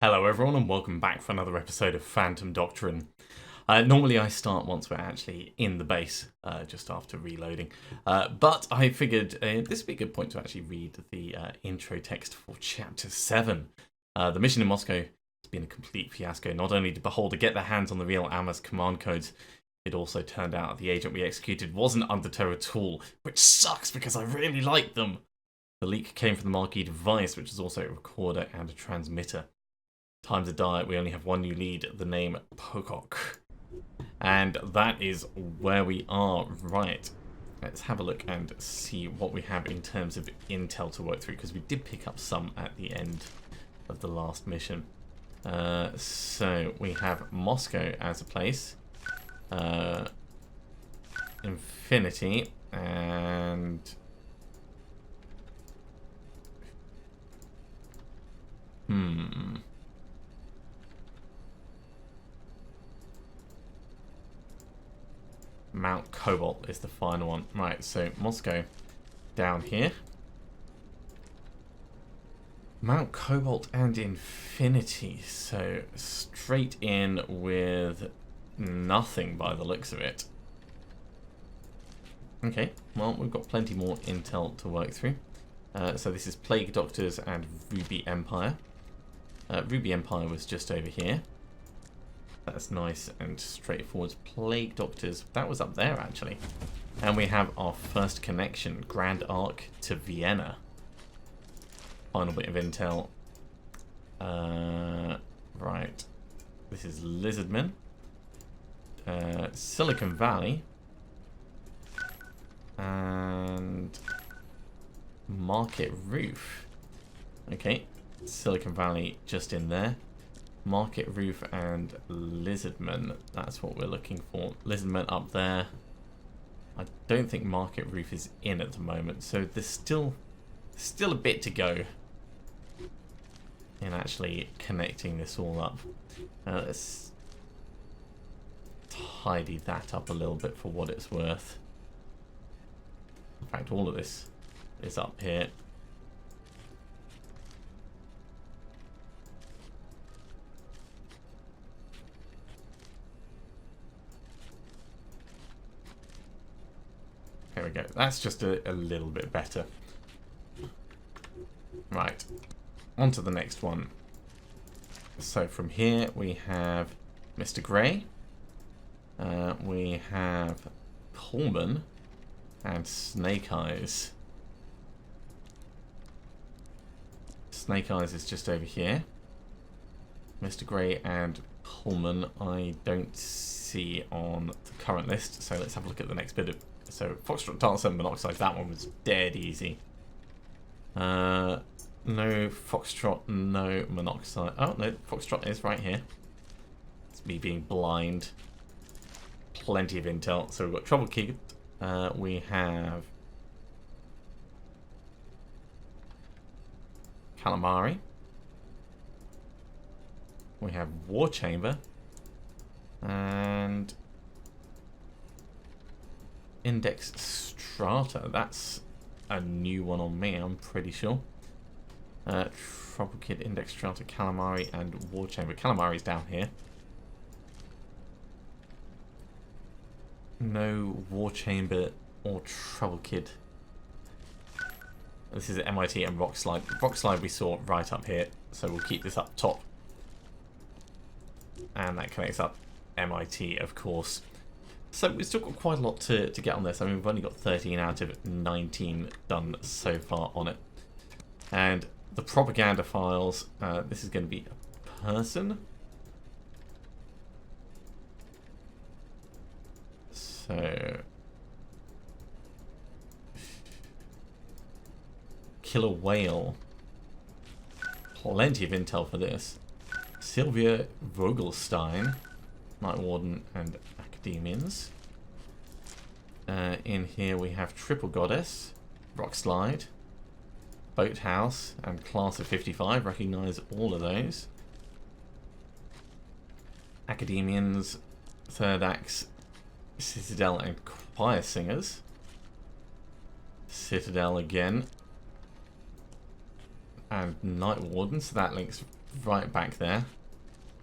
Hello everyone and welcome back for another episode of Phantom Doctrine. Normally I start once we're actually in the base, just after reloading. But I figured this would be a good point to actually read the intro text for Chapter 7. The mission in Moscow has been a complete fiasco. Not only did Beholder get their hands on the real Amma's command codes, it also turned out the agent we executed wasn't Undertow at all, which sucks because I really liked them. The leak came from the marquee device, which is also a recorder and a transmitter. Time to die, we only have one new lead, the name Pocock. And that is where we are. Right, let's have a look and see what we have in terms of intel to work through, because we did pick up some at the end of the last mission. So we have Moscow as a place, Infinity, and Mount Cobalt is the final one. Right, so Moscow down here. Mount Cobalt and Infinity. So straight in with nothing by the looks of it. Okay, well, we've got plenty more intel to work through. So this is Plague Doctors and Ruby Empire. Ruby Empire was just over here. That's nice and straightforward. Plague Doctors, that was up there actually. And we have our first connection, Grand Arc to Vienna. Final bit of intel. Right. This is Lizardman. Silicon Valley. And Market Roof. Okay, Silicon Valley just in there. Market Roof and Lizardman, that's what we're looking for. Lizardman up there. I don't think Market Roof is in at the moment, so there's still a bit to go in actually connecting this all up. Let's tidy that up a little bit for what it's worth. In fact, all of this is up here. There we go. That's just a little bit better. Right. On to the next one. So from here we have Mr. Grey. We have Pullman and Snake Eyes. Snake Eyes is just over here. Mr. Grey and Pullman I don't see on the current list, so let's have a look at the next bit of. So Foxtrot Tungsten Monoxide, that one was dead easy. No Foxtrot, no Monoxide. Oh no, Foxtrot is right here. It's me being blind. Plenty of intel. So we've got Trouble Kid. We have Calamari. We have War Chamber. And Index Strata. That's a new one on me, I'm pretty sure. Trouble Kid, Index Strata, Calamari, and War Chamber. Calamari's down here. No War Chamber or Trouble Kid. This is MIT and Rock Slide. Rock Slide we saw right up here, so we'll keep this up top. And that connects up MIT, of course. So we've still got quite a lot to get on this. I mean, we've only got 13 out of 19 done so far on it. And the propaganda files, this is going to be a person. So Killer Whale. Plenty of intel for this. Sylvia Vogelstein, Night Warden and Academians. In here we have Triple Goddess, Rock Slide, Boathouse, and Class of 55. Recognise all of those. Academians, Third Axe, Citadel, and Choir Singers. Citadel again. And Night Warden, so that links right back there.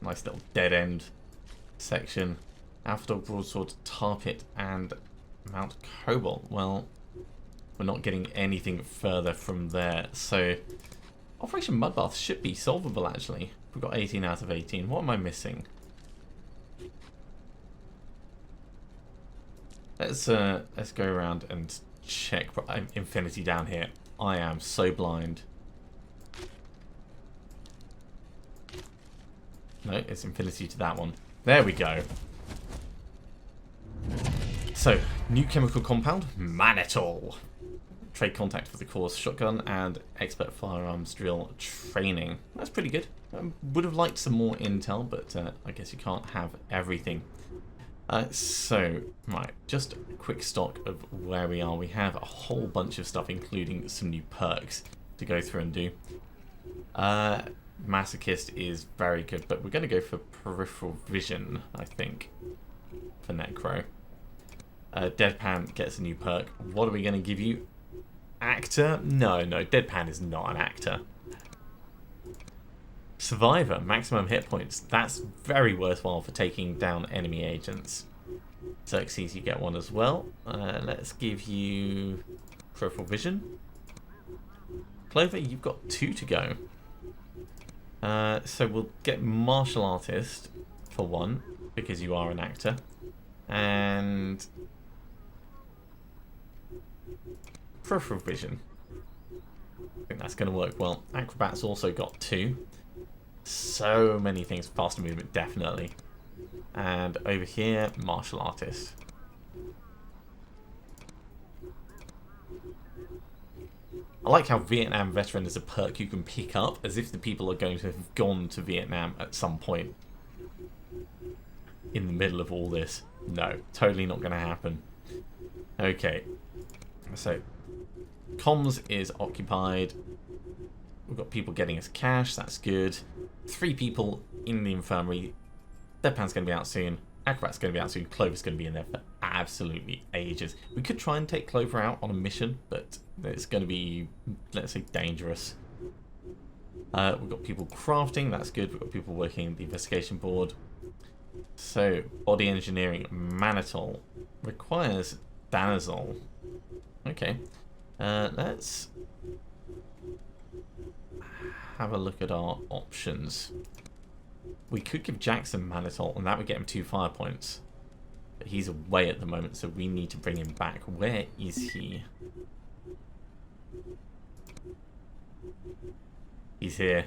Nice little dead end section. Alpha Dog, Broadsword, Tar Pit, and Mount Cobalt. Well, we're not getting anything further from there. So Operation Mudbath should be solvable, actually. We've got 18 out of 18. What am I missing? Let's go around and check Infinity down here. I am so blind. No, it's Infinity to that one. There we go. So, new chemical compound, mannitol. Trade contact for the cause, shotgun, and expert firearms drill training. That's pretty good. Would have liked some more intel, but I guess you can't have everything. So, right, just a quick stock of where we are. We have a whole bunch of stuff, including some new perks to go through and do. Masochist is very good, but we're going to go for peripheral vision, I think, for Necro. Deadpan gets a new perk. What are we going to give you? Actor? No, Deadpan is not an actor. Survivor, maximum hit points. That's very worthwhile for taking down enemy agents. Xerxes, you get one as well. Let's give you peripheral vision. Clover, you've got 2 to go. So we'll get martial artist for 1 because you are an actor, and peripheral vision. I think that's going to work well. Acrobat's also got 2. So many things. Faster movement, definitely. And over here, martial artist. I like how Vietnam veteran is a perk you can pick up, as if the people are going to have gone to Vietnam at some point in the middle of all this. No, totally not going to happen. Okay, so comms is occupied. We've got people getting us cash, that's good. 3 people in the infirmary. Deadpan's going to be out soon. Acrobat's going to be out soon. Clover's going to be in there for absolutely ages. We could try and take Clover out on a mission, but it's going to be, let's say, dangerous. We've got people crafting, that's good. We've got people working the investigation board. So, body engineering, mannitol requires danazol. Okay, let's have a look at our options. We could give Jackson mannitol, and that would get him 2 fire points. But he's away at the moment, so we need to bring him back. Where is he? He's here.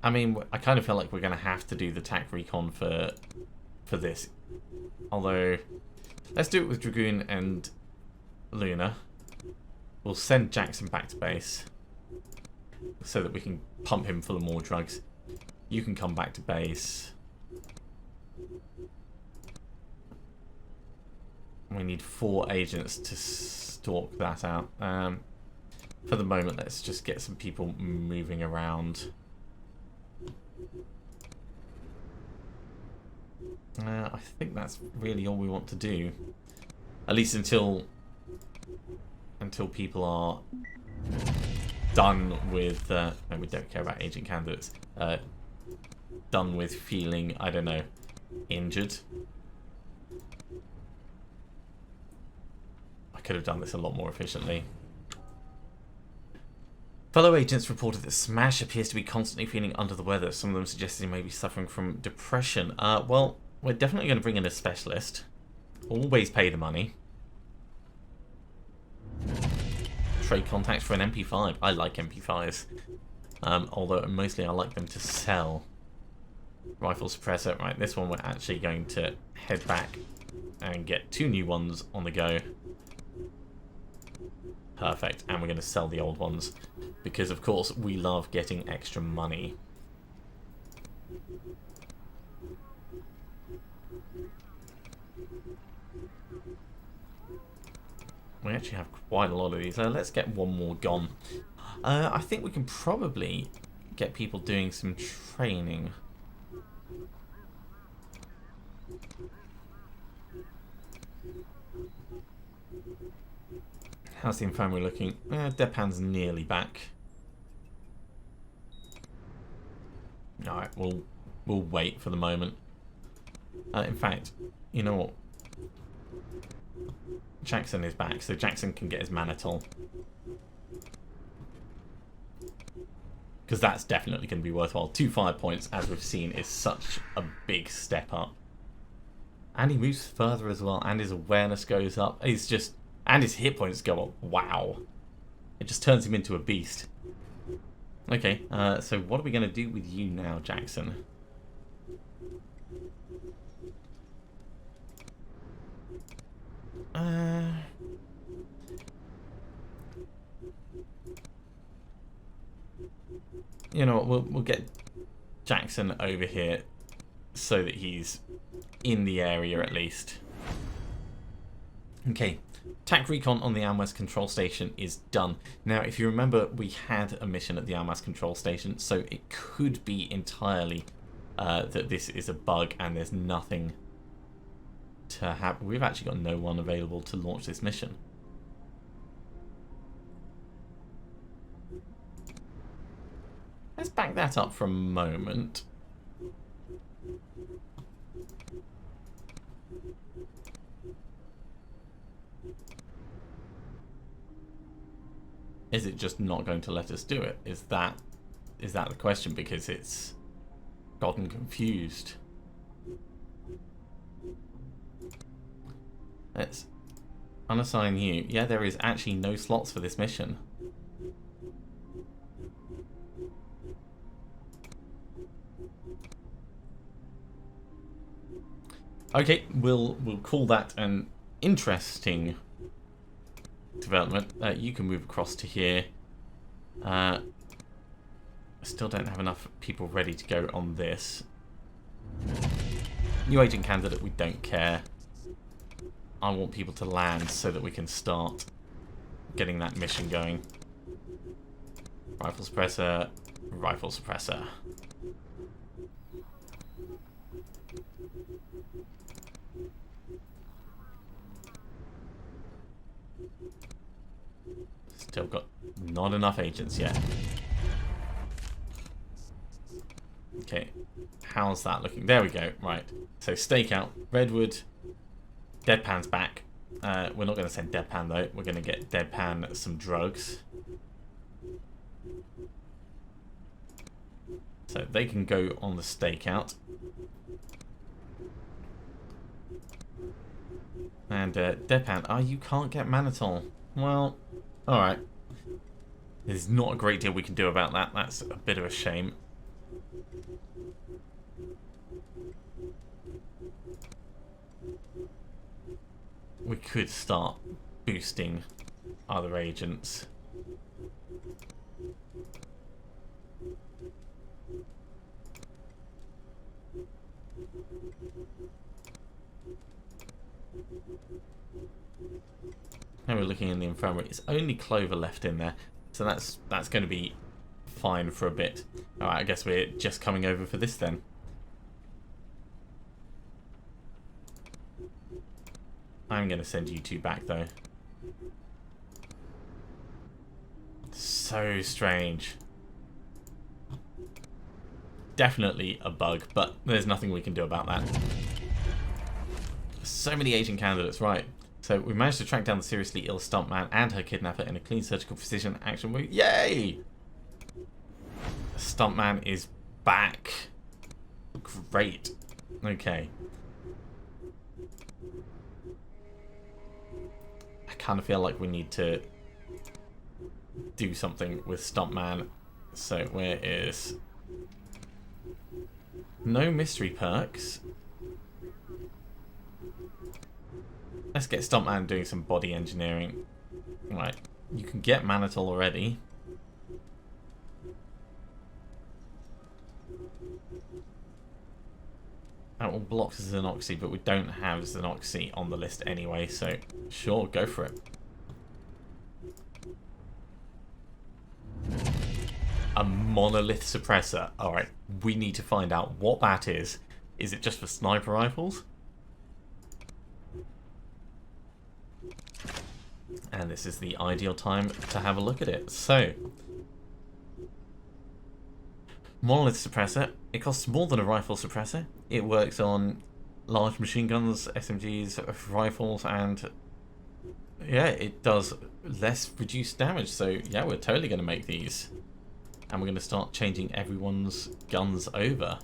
I mean, I kind of feel like we're going to have to do the TAC recon for this. Although, let's do it with Dragoon and Luna. We'll send Jackson back to base so that we can pump him full of more drugs. You can come back to base. We need 4 agents to stalk that out. For the moment, let's just get some people moving around. I think that's really all we want to do. At least until people are done with... no, we don't care about agent candidates. Done with feeling, I don't know, injured. I could have done this a lot more efficiently. Fellow agents reported that Smash appears to be constantly feeling under the weather. Some of them suggested he may be suffering from depression. Well, we're definitely going to bring in a specialist. Always pay the money. Trade contacts for an MP5. I like MP5s. Although mostly I like them to sell. Rifle suppressor. Right, this one we're actually going to head back and get 2 new ones on the go. Perfect. And we're going to sell the old ones. Because, of course, we love getting extra money. We actually have quite a lot of these. Let's get 1 more gone. I think we can probably get people doing some training. How's the infirmary looking? Deadpan's nearly back. Alright, we'll wait for the moment. In fact, you know what? Jackson is back, so Jackson can get his Manitol. Because that's definitely going to be worthwhile. 2 fire points, as we've seen, is such a big step up. And he moves further as well, and his awareness goes up. He's just... And his hit points go up. Wow. It just turns him into a beast. Okay, so what are we going to do with you now, Jackson? You know what, we'll get Jackson over here so that he's in the area at least. Okay, attack recon on the Amwes control station is done. Now, if you remember, we had a mission at the Amwes control station, so it could be entirely that this is a bug and there's nothing to happen. We've actually got no one available to launch this mission. Let's back that up for a moment. Is it just not going to let us do it? Is that the question? Because it's gotten confused. Let's unassign you. Yeah, there is actually no slots for this mission. Okay, we'll call that an interesting development. You can move across to here. I still don't have enough people ready to go on this. New agent candidate, we don't care. I want people to land so that we can start getting that mission going. Rifle suppressor, rifle suppressor. Still got not enough agents yet. Okay, how's that looking? There we go. Right, so stakeout, Redwood, Deadpan's back. We're not going to send Deadpan though. We're going to get Deadpan some drugs. So they can go on the stakeout. And Deadpan, you can't get Manitol. Well, alright. There's not a great deal we can do about that. That's a bit of a shame. We could start boosting other agents. Now we're looking in the infirmary. It's only Clover left in there, so that's going to be fine for a bit. All right, I guess we're just coming over for this then. I'm going to send you two back though. So strange. Definitely a bug, but there's nothing we can do about that. So many agent candidates, right. So we managed to track down the seriously ill stuntman and her kidnapper in a clean surgical precision action movie. Yay! Stuntman is back. Great. Okay. I kind of feel like we need to do something with Stuntman. So where is... No mystery perks. Let's get Stuntman doing some body engineering. Right, you can get Manitol already. That will block Xenoxy, but we don't have Xenoxy on the list anyway, so sure, go for it. A monolith suppressor. Alright, we need to find out what that is. Is it just for sniper rifles? And this is the ideal time to have a look at it. So, monolith suppressor. It costs more than a rifle suppressor. It works on large machine guns, SMGs, rifles, and yeah, it does less reduced damage. So yeah, we're totally going to make these. And we're going to start changing everyone's guns over.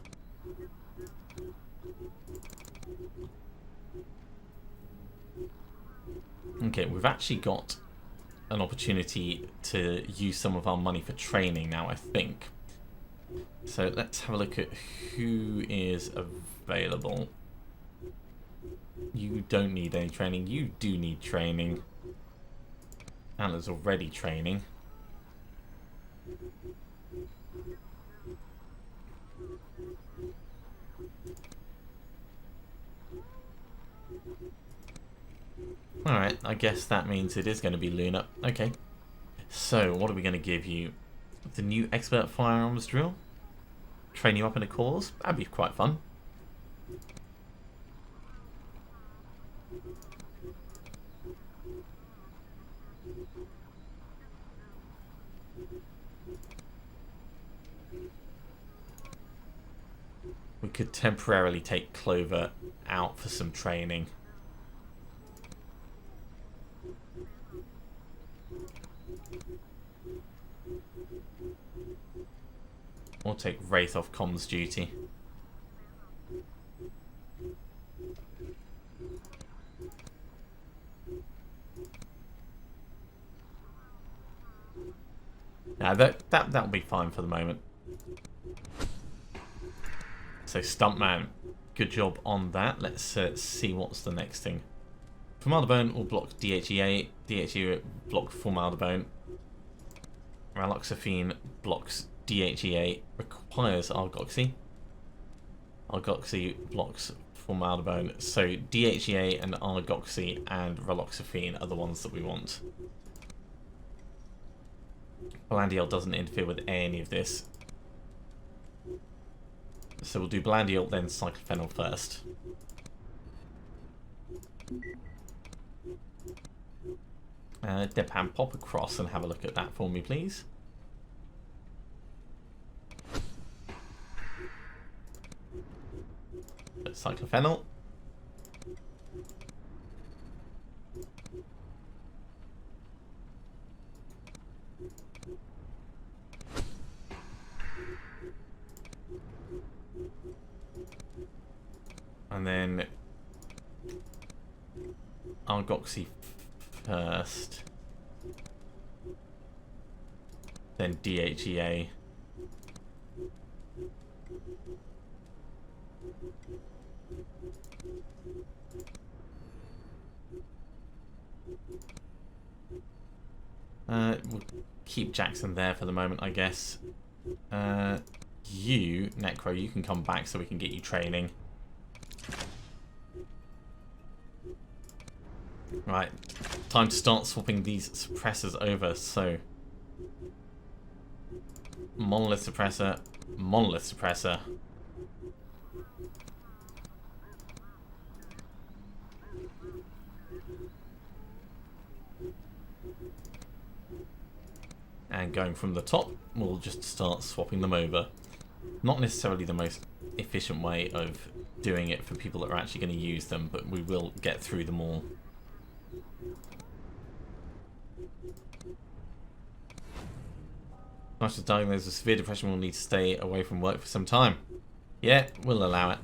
Okay, we've actually got an opportunity to use some of our money for training now, I think. So let's have a look at who is available. You don't need any training. You do need training. Antler's already training. Alright, I guess that means it is going to be Luna. Okay. So, what are we going to give you? The new expert firearms drill? Train you up in a cause? That'd be quite fun. We could temporarily take Clover out for some training. Or take Wraith off comms duty. Now that'll be fine for the moment. So Stuntman, good job on that. Let's see what's the next thing. Formaldybone will block DHEA. DHEA will block Formaldybone. Raloxifene blocks DHEA, requires Argoxy. Argoxy blocks Formaldybone. So DHEA and Argoxy and Raloxifene are the ones that we want. Blandiol doesn't interfere with any of this. So we'll do Blandiol, then Cyclophenol first. Deadpan, pop across and have a look at that for me, please. Cyclophenol. And then Argoxy first, then DHEA. We'll keep Jackson there for the moment, I guess. You, Necro, you can come back so we can get you training. Right, time to start swapping these suppressors over. So, monolith suppressor, monolith suppressor. And going from the top, we'll just start swapping them over. Not necessarily the most efficient way of doing it for people that are actually going to use them, but we will get through them all. After diagnosed with severe depression, will need to stay away from work for some time. Yeah, we'll allow it.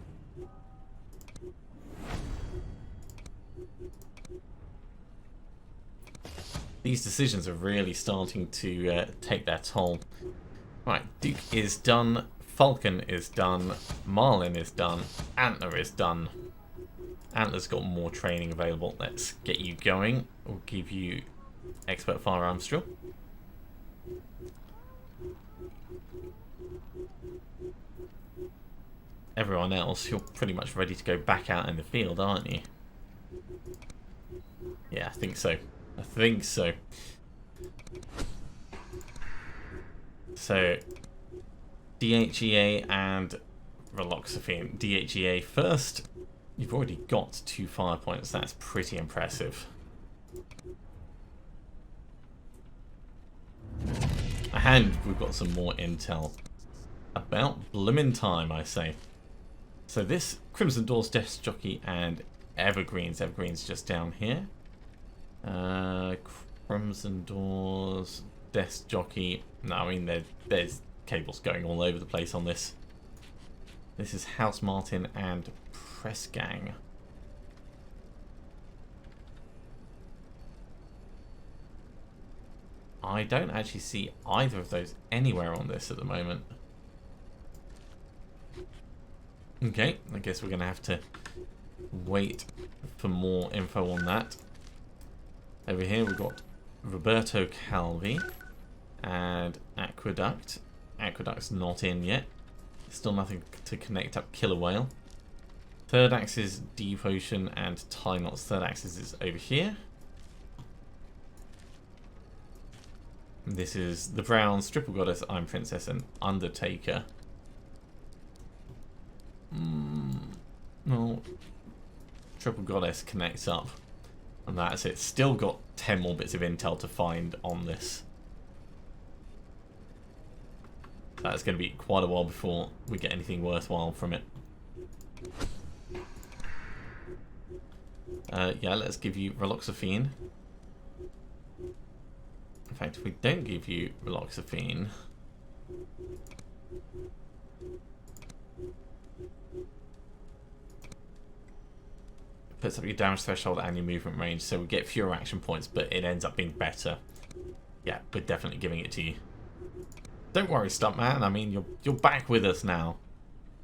These decisions are really starting to take their toll. Right, Duke is done, Falcon is done, Marlin is done, Antler is done. Antler's got more training available. Let's get you going. We'll give you expert firearms drill. Everyone else, you're pretty much ready to go back out in the field, aren't you? Yeah, I think so. I think so. So, DHEA and Raloxifene. DHEA first. You've already got 2 fire points. That's pretty impressive. And we've got some more intel. About bloomin' time, I say. So this Crimson Doors, Death Jockey, and Evergreens. Evergreens just down here. Crimson Doors, Death Jockey. No, I mean there's cables going all over the place on this. This is House Martin and Press Gang. I don't actually see either of those anywhere on this at the moment. Okay, I guess we're going to have to wait for more info on that. Over here we've got Roberto Calvi and Aqueduct. Aqueduct's not in yet. Still nothing to connect up Killer Whale. Third axis, Deep Ocean, and Tie Knots. Third axis is over here. This is the Browns, Triple Goddess, Iron Princess, and Undertaker. No. Triple Goddess connects up. And that's it. Still got 10 more bits of intel to find on this. That's going to be quite a while before we get anything worthwhile from it. Yeah, let's give you Reloxaphene. In fact, if we don't give you Reloxaphene... puts up your damage threshold and your movement range, so we get fewer action points, but it ends up being better. Yeah, we're definitely giving it to you. Don't worry, Stuntman. I mean, you're back with us now.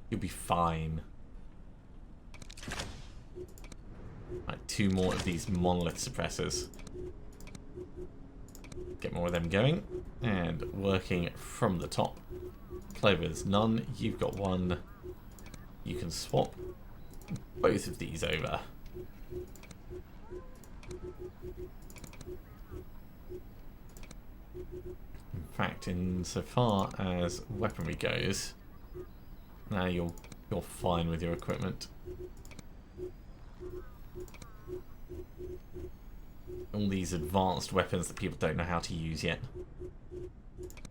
You'll be fine. Right, 2 more of these monolith suppressors. Get more of them going. And working from the top. Clover's none. You've got 1. You can swap both of these over. In fact, insofar as weaponry goes, now you're fine with your equipment. All these advanced weapons that people don't know how to use yet.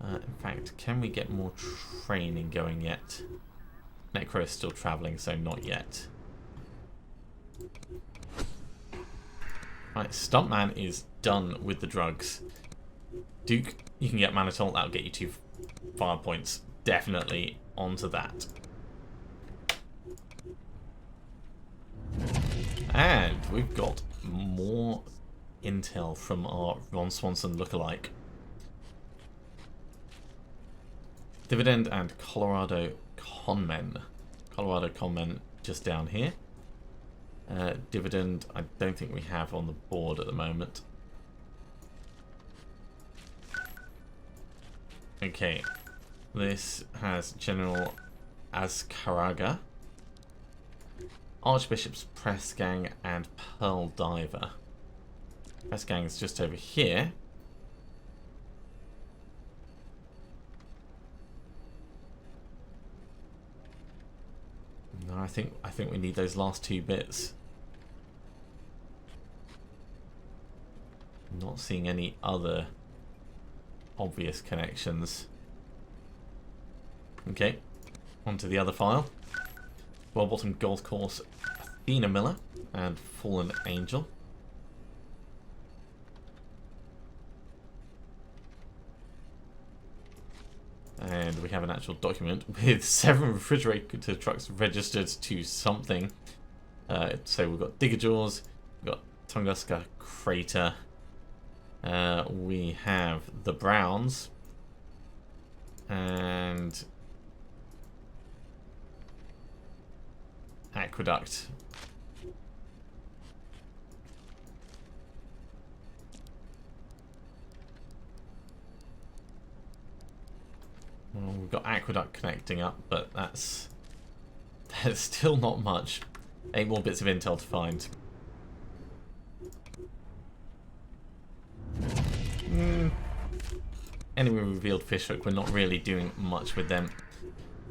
In fact, can we get more training going yet? Necro is still travelling, so not yet. Right, Stuntman is done with the drugs. Duke, you can get Manitol, that'll get you 2 fire points. Definitely onto that. And we've got more intel from our Ron Swanson lookalike. Dividend and Colorado Conmen. Colorado Conmen just down here. Dividend, I don't think we have on the board at the moment. Okay, this has General Azcaraga, Archbishop's Press Gang, and Pearl Diver. Press Gang is just over here. No, I think we need those last 2 bits. Not seeing any other obvious connections. Okay, onto the other file. Well Bottom Golf Course, Athena Miller, and Fallen Angel. And we have an actual document with 7 refrigerator trucks registered to something. So we've got Digger Jaws, we've got Tunguska Crater, we have the Browns, and Aqueduct. Well, we've got Aqueduct connecting up, but that's still not much. 8 more bits of intel to find. Enemy revealed fishhook. We're not really doing much with them.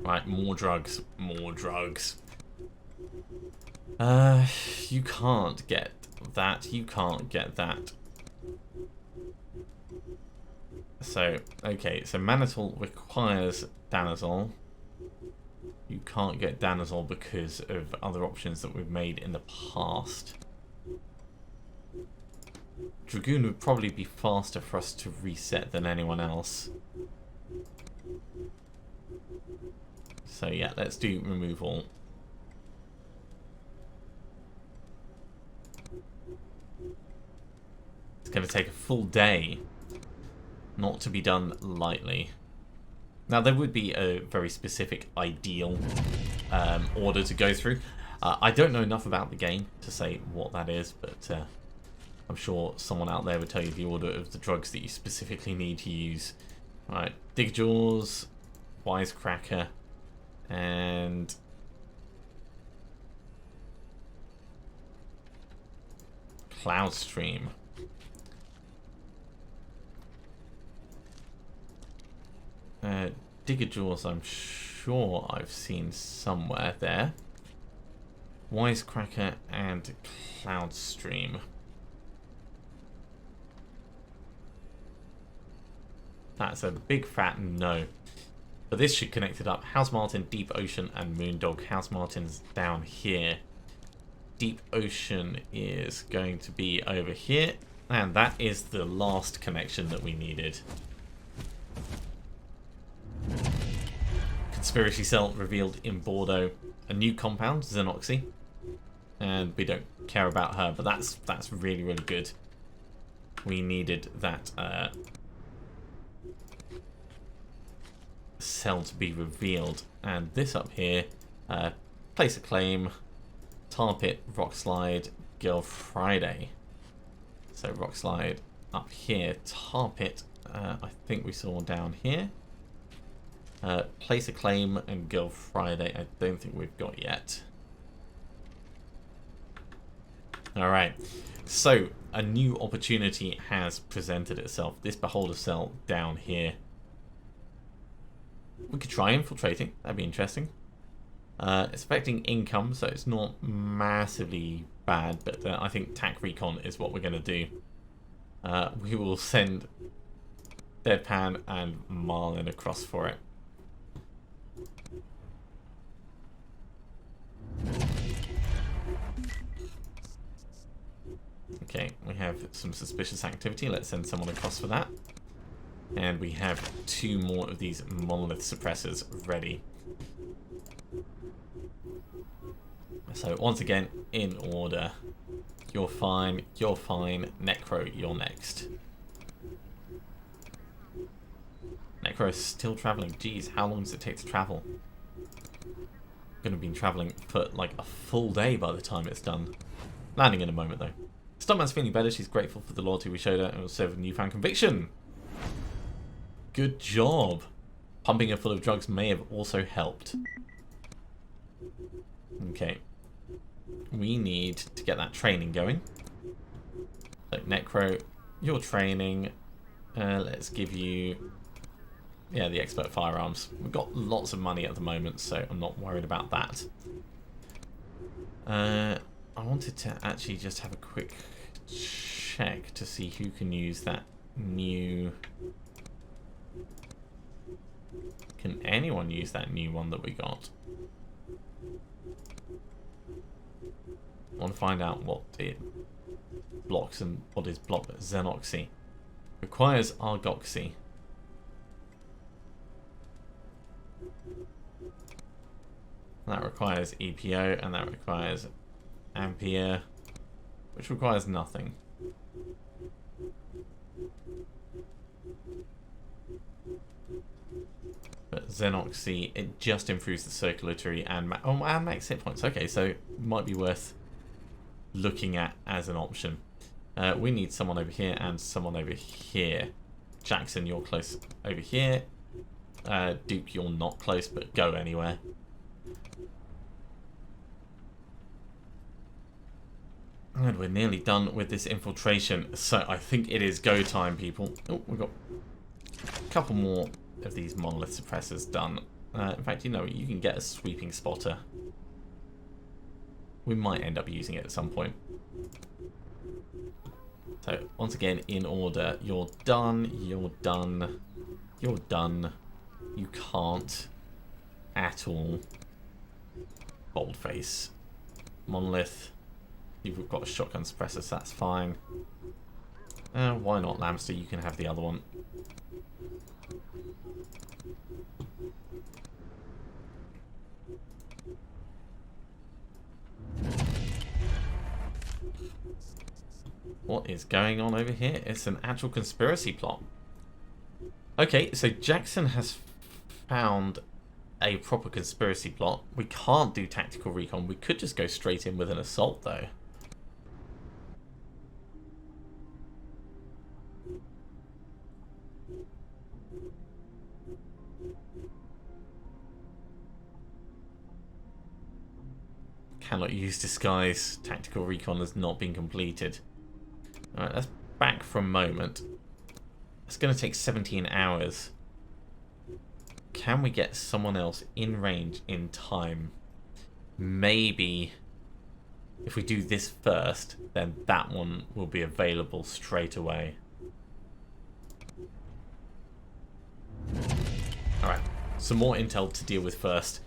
Right, more drugs. More drugs. You can't get that. You can't get that. So, okay, so mannitol requires danazol. You can't get danazol because of other options that we've made in the past. Dragoon would probably be faster for us to reset than anyone else. So yeah, let's do removal. It's going to take a full day, not to be done lightly. Now there would be a very specific ideal order to go through. I don't know enough about the game to say what that is, but I'm sure someone out there would tell you the order of the drugs that you specifically need to use. Right, Digjaws, Wisecracker, and Cloudstream. Diggajaws, I'm sure I've seen somewhere there. Wisecracker and Cloudstream. That's a big fat no. But this should connect it up. House Martin, Deep Ocean, and Moondog. House Martin's down here. Deep Ocean is going to be over here. And that is the last connection that we needed. Conspiracy cell revealed in Bordeaux. A new compound, Xenoxy. And we don't care about her, but that's really, really good. We needed that cell to be revealed. And this up here, place a claim, Tar Pit, Rock Slide, Girl Friday. So Rock Slide up here, Tar Pit, I think we saw down here. Place a claim and Girl Friday, I don't think we've got yet. Alright, so a new opportunity has presented itself. This Beholder cell down here. We could try infiltrating, that'd be interesting. It's affecting income, so it's not massively bad, but I think TAC Recon is what we're going to do. We will send Deadpan and Marlin across for it. Okay, we have some suspicious activity. Let's send someone across for that. And we have 2 more of these monolith suppressors ready. So once again, in order. You're fine, you're fine. Necro, you're next. Necro is still traveling. Jeez, how long does it take to travel? Gonna be traveling for like a full day by the time it's done. Landing in a moment though. Stuntman's feeling better. She's grateful for the loyalty we showed her and will serve with newfound conviction. Good job. Pumping her full of drugs may have also helped. Okay. We need to get that training going. So Necro, your training. Let's give you... yeah, the expert firearms. We've got lots of money at the moment, so I'm not worried about that. I wanted to actually just have a quick check to see who can use that new... Can anyone use that new one that we got? I want to find out what it blocks and what is blocked. Xenoxy. Requires Argoxy. That requires EPO and that requires Ampere, which requires nothing. But Xenoxy, it just improves the circulatory and and max hit points. Okay, so might be worth looking at as an option. We need someone over here and someone over here. Jackson, you're close over here. Duke, you're not close, but go anywhere. And we're nearly done with this infiltration, so I think it is go time, people. Oh, we've got a couple more of these monolith suppressors done. In fact, you know, you can get a sweeping spotter. We might end up using it at some point. So, once again, in order. You're done, you're done, you're done. You can't at all. Boldface. Monolith. You've got a shotgun suppressor, so that's fine. Why not, Lamster? You can have the other one. What is going on over here? It's an actual conspiracy plot. Okay, so Jackson has found a proper conspiracy plot. We can't do tactical recon. We could just go straight in with an assault, though. Cannot use disguise. Tactical recon has not been completed. Alright, let's back for a moment. It's going to take 17 hours. Can we get someone else in range in time? Maybe if we do this first, then that one will be available straight away. Alright, some more intel to deal with first.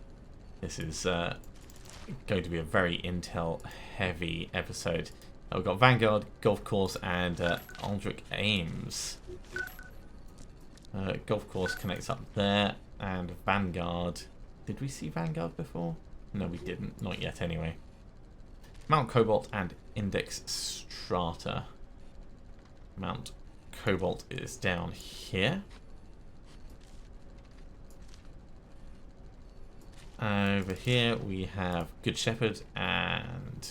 This is going to be a very intel heavy episode. We've got Vanguard, Golf Course, and Aldrich Ames. Golf Course connects up there, and Vanguard. Did we see Vanguard before? No, we didn't. Not yet, anyway. Mount Cobalt and Index Strata. Mount Cobalt is down here. Over here we have Good Shepherd and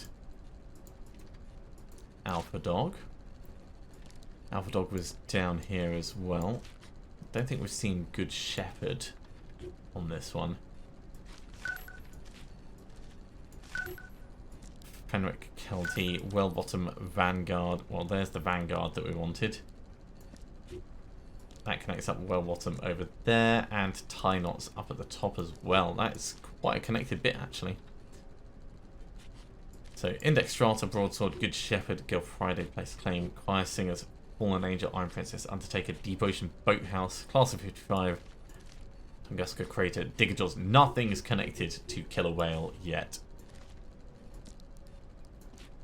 Alpha Dog. Alpha Dog was down here as well. Don't think we've seen Good Shepherd on this one. Fenwick, Kelty, Wellbottom, Vanguard. Well, there's the Vanguard that we wanted. That connects up Wellbottom over there, and Tie Knots up at the top as well. That's quite a connected bit, actually. So, Index Strata, Broadsword, Good Shepherd, Gil Friday, Place Claim, Choir Singers, Fallen Angel, Iron Princess, Undertaker, Deep Ocean, Boathouse, Class of 55, Tunguska Crater, Digger Jaws. Nothing is connected to Killer Whale yet.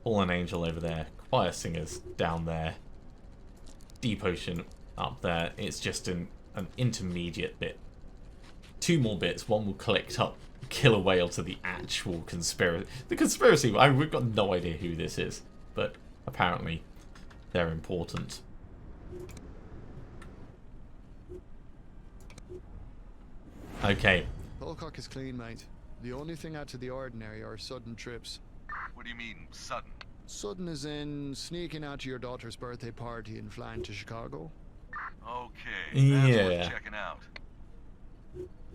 Fallen Angel over there, Choir Singers down there, Deep Ocean up there. It's just an intermediate bit. Two more bits. One will collect up Killer Whale to the actual conspiracy. The conspiracy, we've got no idea who this is, but apparently they're important. Okay. Polcock is clean, mate. The only thing out to the ordinary are sudden trips. What do you mean, sudden? Sudden as in sneaking out to your daughter's birthday party and flying to Chicago. Okay, that's worth checking out.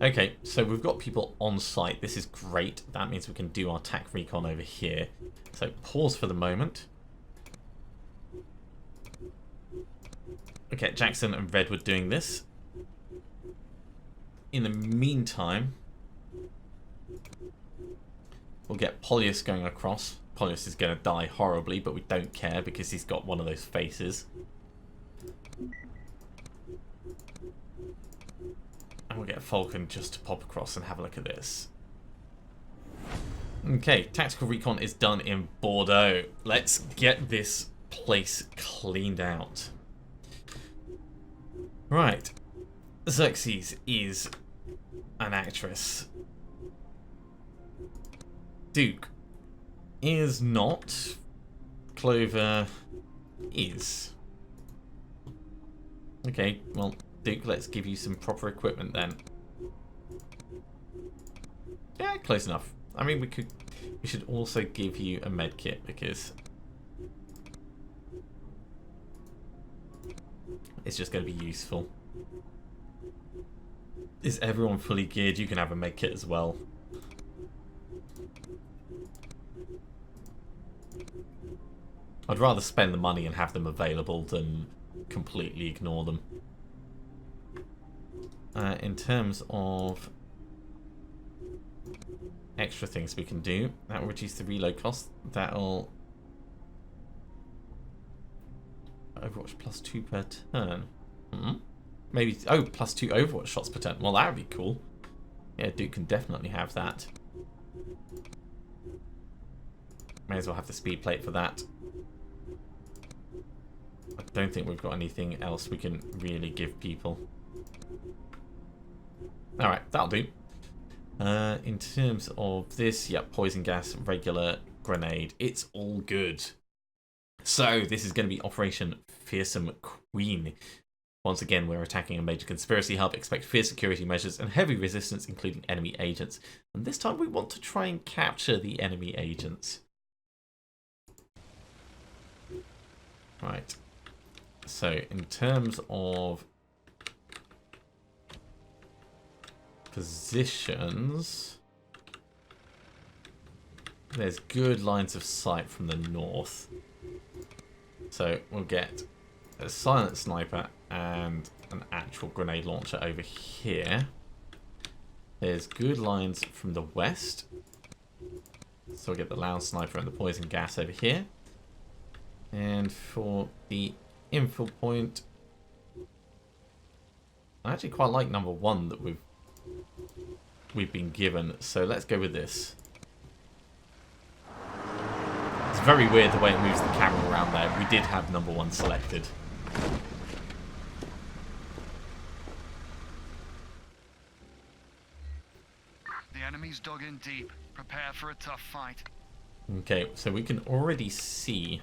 Okay, so we've got people on site. This is great. That means we can do our TAC recon over here. So pause for the moment. Okay, Jackson and Redwood doing this. In the meantime, we'll get Polyus going across. Polyus is going to die horribly, but we don't care because he's got one of those faces. And we'll get Falcon just to pop across and have a look at this. Okay, tactical recon is done in Bordeaux. Let's get this place cleaned out. Right. Xerxes is an actress. Duke is not. Clover is. Okay, well, Duke, let's give you some proper equipment then. Yeah, close enough. I mean, we should also give you a med kit because it's just going to be useful. Is everyone fully geared? You can have a med kit as well. I'd rather spend the money and have them available than completely ignore them. In terms of extra things we can do, that will reduce the reload cost. That'll Overwatch +2 per turn. Maybe, oh, +2 Overwatch shots per turn. Well, that would be cool. Yeah, Duke can definitely have that. May as well have the speed plate for that. I don't think we've got anything else we can really give people. Alright, that'll do. In terms of this, yep, poison gas, regular grenade. It's all good. So, this is going to be Operation Fearsome Queen. Once again, we're attacking a major conspiracy hub. Expect fierce security measures and heavy resistance, including enemy agents. And this time we want to try and capture the enemy agents. Right. So, in terms of positions, there's good lines of sight from the north. So, we'll get a silent sniper and an actual grenade launcher over here. There's good lines from the west. So, we'll get the loud sniper and the poison gas over here. And for the infill point, I actually quite like number 1 that we've been given, so let's go with this. It's very weird the way it moves the camera around there. We did have number 1 selected. The enemy's dug in deep. Prepare for a tough fight. Okay, so we can already see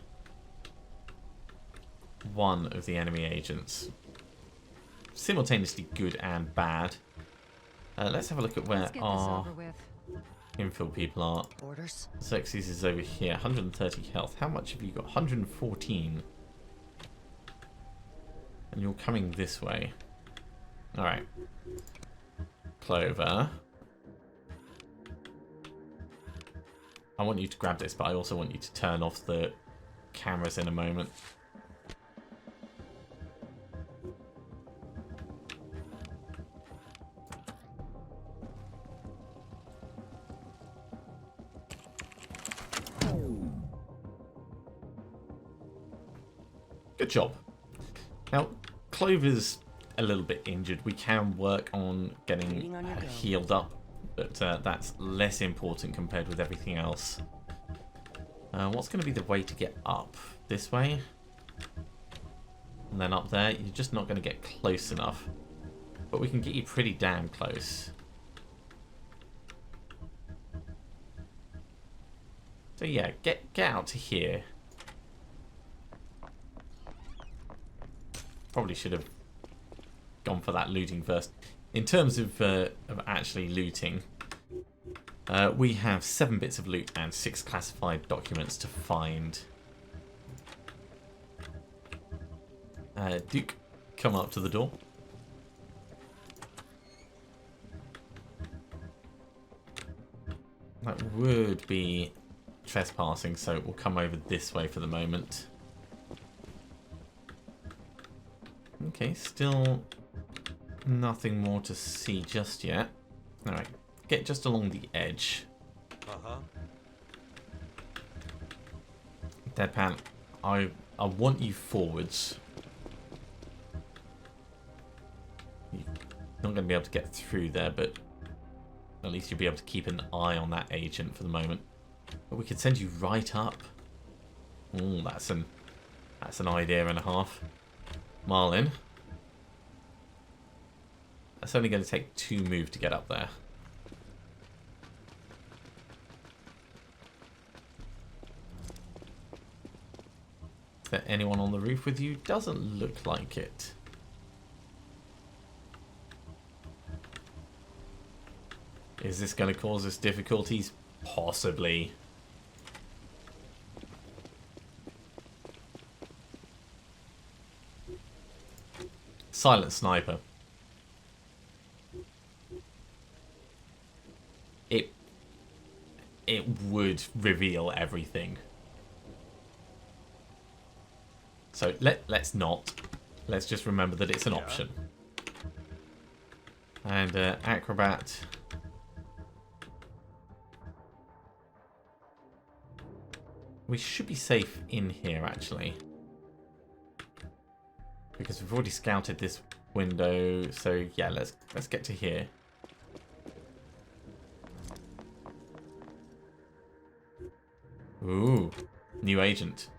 one of the enemy agents. Simultaneously good and bad. Let's have a look at where our infill people are. Orders. Xerxes is over here, 130 health. How much have you got? 114. And you're coming this way. Alright. Clover. I want you to grab this, but I also want you to turn off the cameras in a moment. Good job. Now, Clover's a little bit injured. We can work on getting her healed up, but that's less important compared with everything else. What's going to be the way to get up? This way? And then up there? You're just not going to get close enough. But we can get you pretty damn close. So yeah, get out to here. Probably should have gone for that looting first. In terms of actually looting, we have 7 bits of loot and 6 classified documents to find. Duke, come up to the door. That would be trespassing, so we'll come over this way for the moment. Okay, still nothing more to see just yet. Alright, get just along the edge. Deadpan, I want you forwards. You're not going to be able to get through there, but at least you'll be able to keep an eye on that agent for the moment. But we could send you right up. Oh, that's an idea and a half. Marlin. That's only going to take 2 moves to get up there. Is there anyone on the roof with you? Doesn't look like it. Is this going to cause us difficulties? Possibly. Silent sniper. It would reveal everything. So let's not. Let's just remember that it's an option. And acrobat. We should be safe in here, actually. Because we've already scouted this window, so yeah, let's get to here. Ooh, new agent.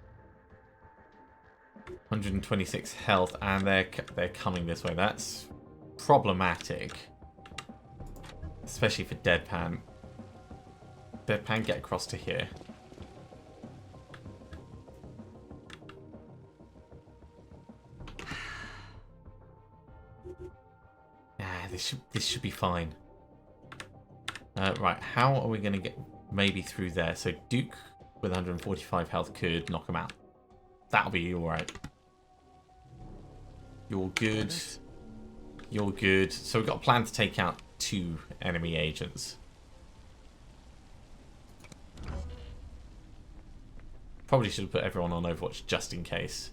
126 health, and they're coming this way. That's problematic, especially for Deadpan. Deadpan, get across to here. This should be fine. Right, how are we going to get maybe through there? So Duke with 145 health could knock him out. That'll be alright. You're good. You're good. So we've got a plan to take out 2 enemy agents. Probably should have put everyone on Overwatch just in case.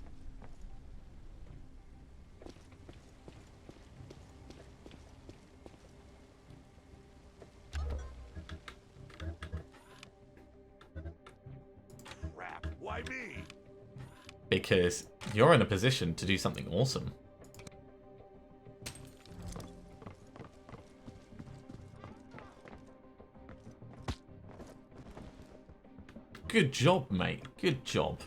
Crap, why me? Because you're in a position to do something awesome. Good job, mate. Good job.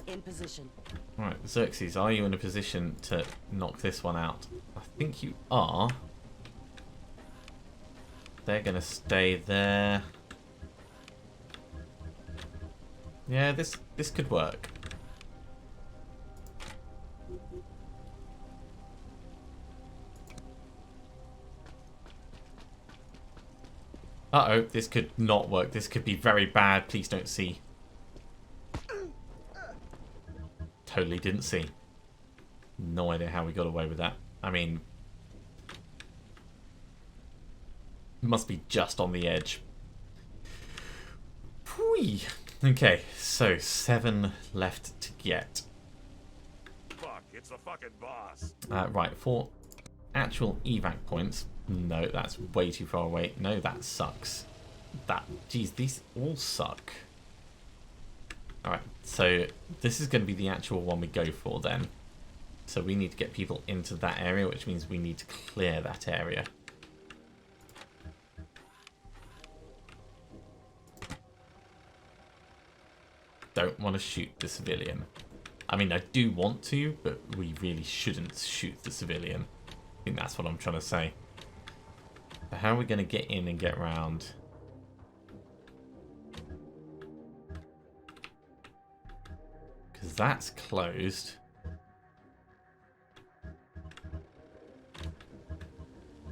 In position. Right, Xerxes, are you in a position to knock this one out? I think you are. They're going to stay there. Yeah, this could work. Uh-oh, this could not work. This could be very bad. Please don't see. Totally didn't see. No idea how we got away with that. I mean, must be just on the edge. Whee. Okay, so 7 left to get. Fuck, it's the fucking boss. Right, for actual evac points. No, that's way too far away. No, that sucks. Geez, these all suck. Alright, so this is going to be the actual one we go for then. So we need to get people into that area, which means we need to clear that area. Don't want to shoot the civilian. I mean, I do want to, but we really shouldn't shoot the civilian. I think that's what I'm trying to say. So how are we going to get in and get round? Because that's closed.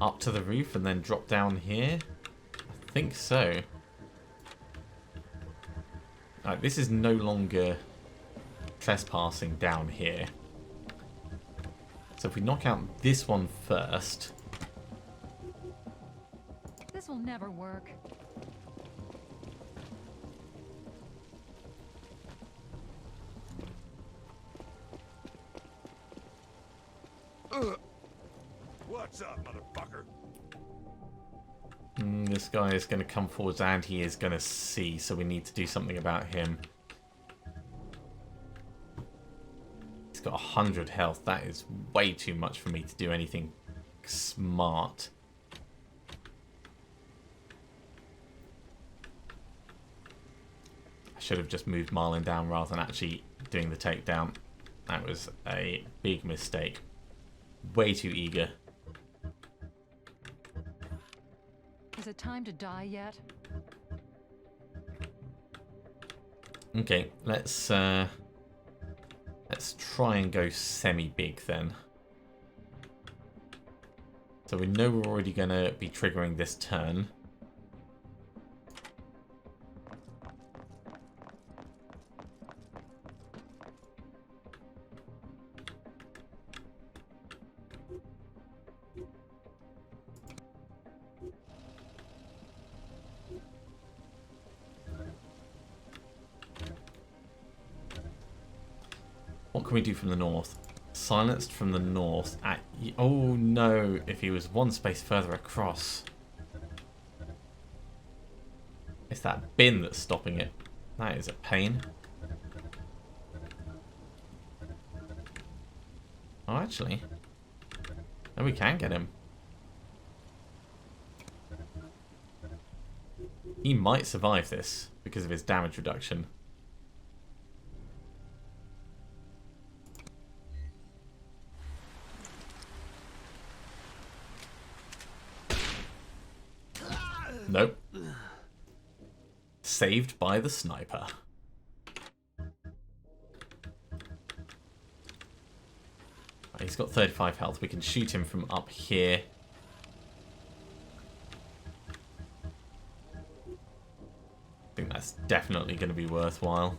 Up to the roof and then drop down here? I think so. Alright, this is no longer trespassing down here. So if we knock out this one first... This will never work. What's up, motherfucker? This guy is going to come forwards and he is going to see, so we need to do something about him. He's got 100 health. That is way too much for me to do anything smart. I should have just moved Marlin down rather than actually doing the takedown. That was a big mistake. Way too eager. Is it time to die yet? Okay, let's try and go semi-big then. So we know we're already going to be triggering this turn. What can we do from the north? Silenced from the north. Oh no, if he was one space further across. It's that bin that's stopping it. That is a pain. Oh, actually. No, we can get him. He might survive this because of his damage reduction. Nope. Saved by the sniper. He's got 35 health. We can shoot him from up here. I think that's definitely going to be worthwhile.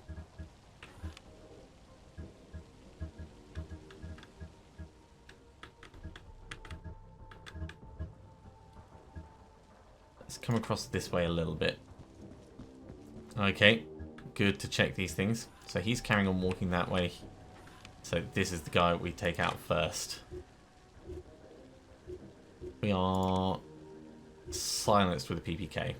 Let's come across this way a little bit. Okay, good to check these things. So he's carrying on walking that way. So this is the guy we take out first. We are silenced with a PPK.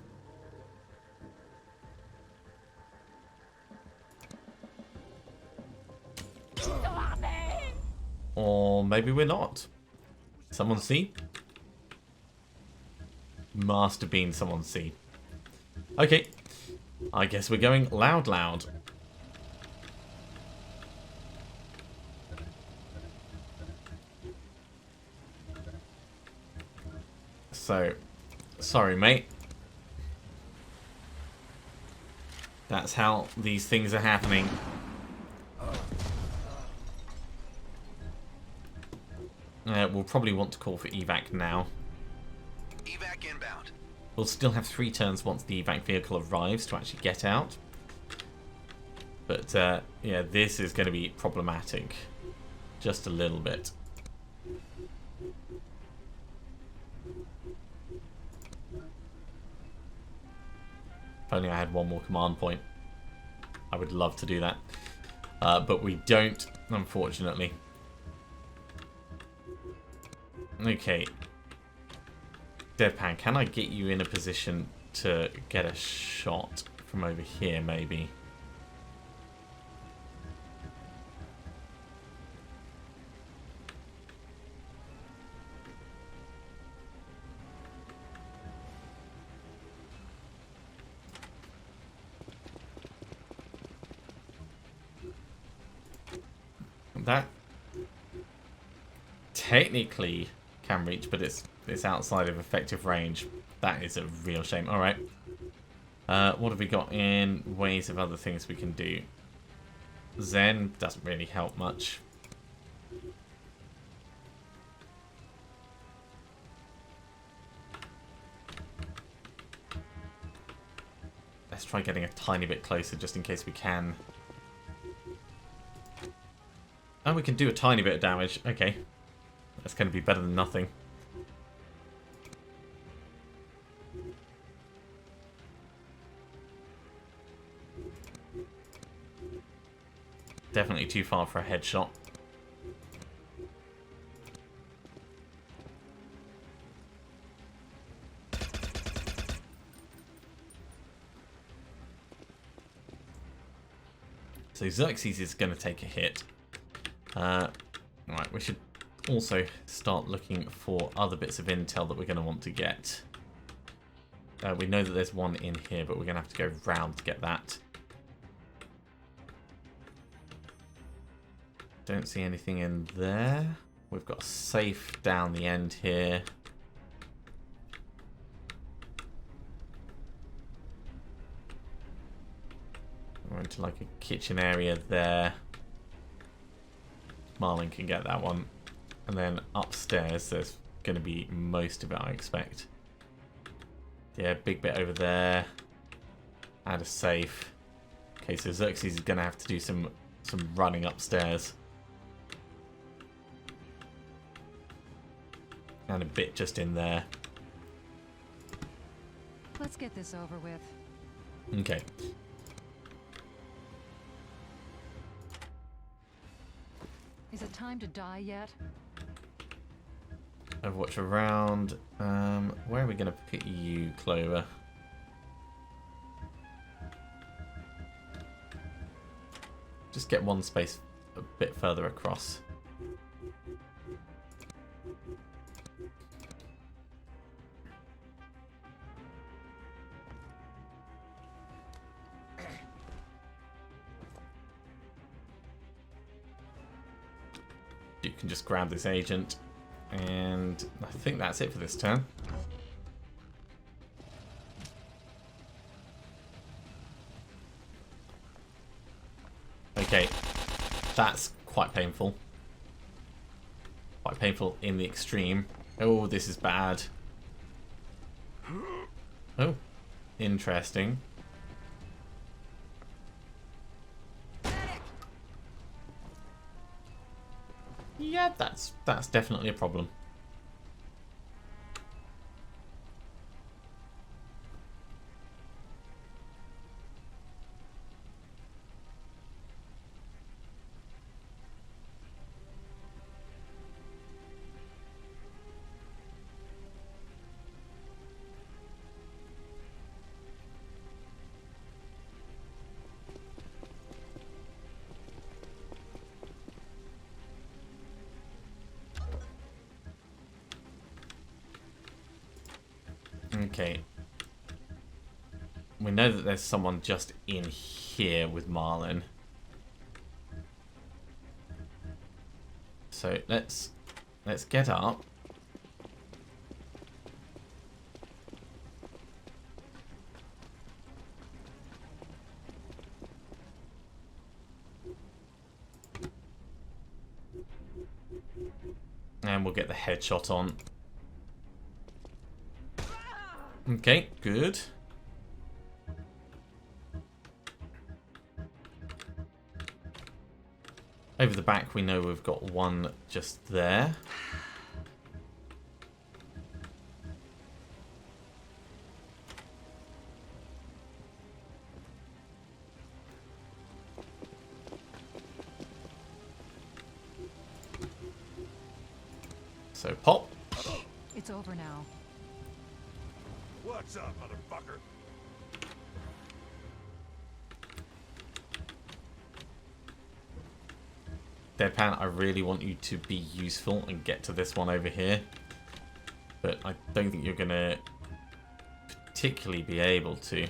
Or maybe we're not. Someone see? Must have been someone see. Okay. I guess we're going loud. So, sorry, mate. That's how these things are happening. We'll probably want to call for evac now. Evac inbound. We'll still have 3 turns once the evac vehicle arrives to actually get out. But, yeah, this is going to be problematic. Just a little bit. If only I had one more command point. I would love to do that. But we don't, unfortunately. Okay. Deadpan, can I get you in a position to get a shot from over here, maybe? That technically can reach, but it's outside of effective range. That is a real shame. All right. What have we got in ways of other things we can do? Zen doesn't really help much. Let's try getting a tiny bit closer just in case we can. Oh, we can do a tiny bit of damage. Okay. That's going to be better than nothing. Definitely too far for a headshot. So Xerxes is going to take a hit. Right, we should also start looking for other bits of intel that we're going to want to get. We know that there's one in here, but we're going to have to go round to get that. Don't see anything in there. We've got a safe down the end here. We're into like a kitchen area there. Marlin can get that one. And then upstairs there's going to be most of it, I expect. Yeah, big bit over there. And a safe. Okay, so Xerxes is going to have to do some running upstairs. And a bit just in there. Let's get this over with. Okay. Is it time to die yet? Overwatch around. Where are we going to put you, Clover? Just get one space a bit further across. You can just grab this agent. And I think that's it for this turn. Okay, that's quite painful. Quite painful in the extreme. Oh, this is bad. Oh, interesting. Yeah, that's definitely a problem. Okay. We know that there's someone just in here with Marlin. So let's get up. And we'll get the headshot on. Okay, good. Over the back, we know we've got one just there. So pop. It's over now. What's up, motherfucker? Deadpan, I really want you to be useful and get to this one over here. But I don't think you're going to particularly be able to.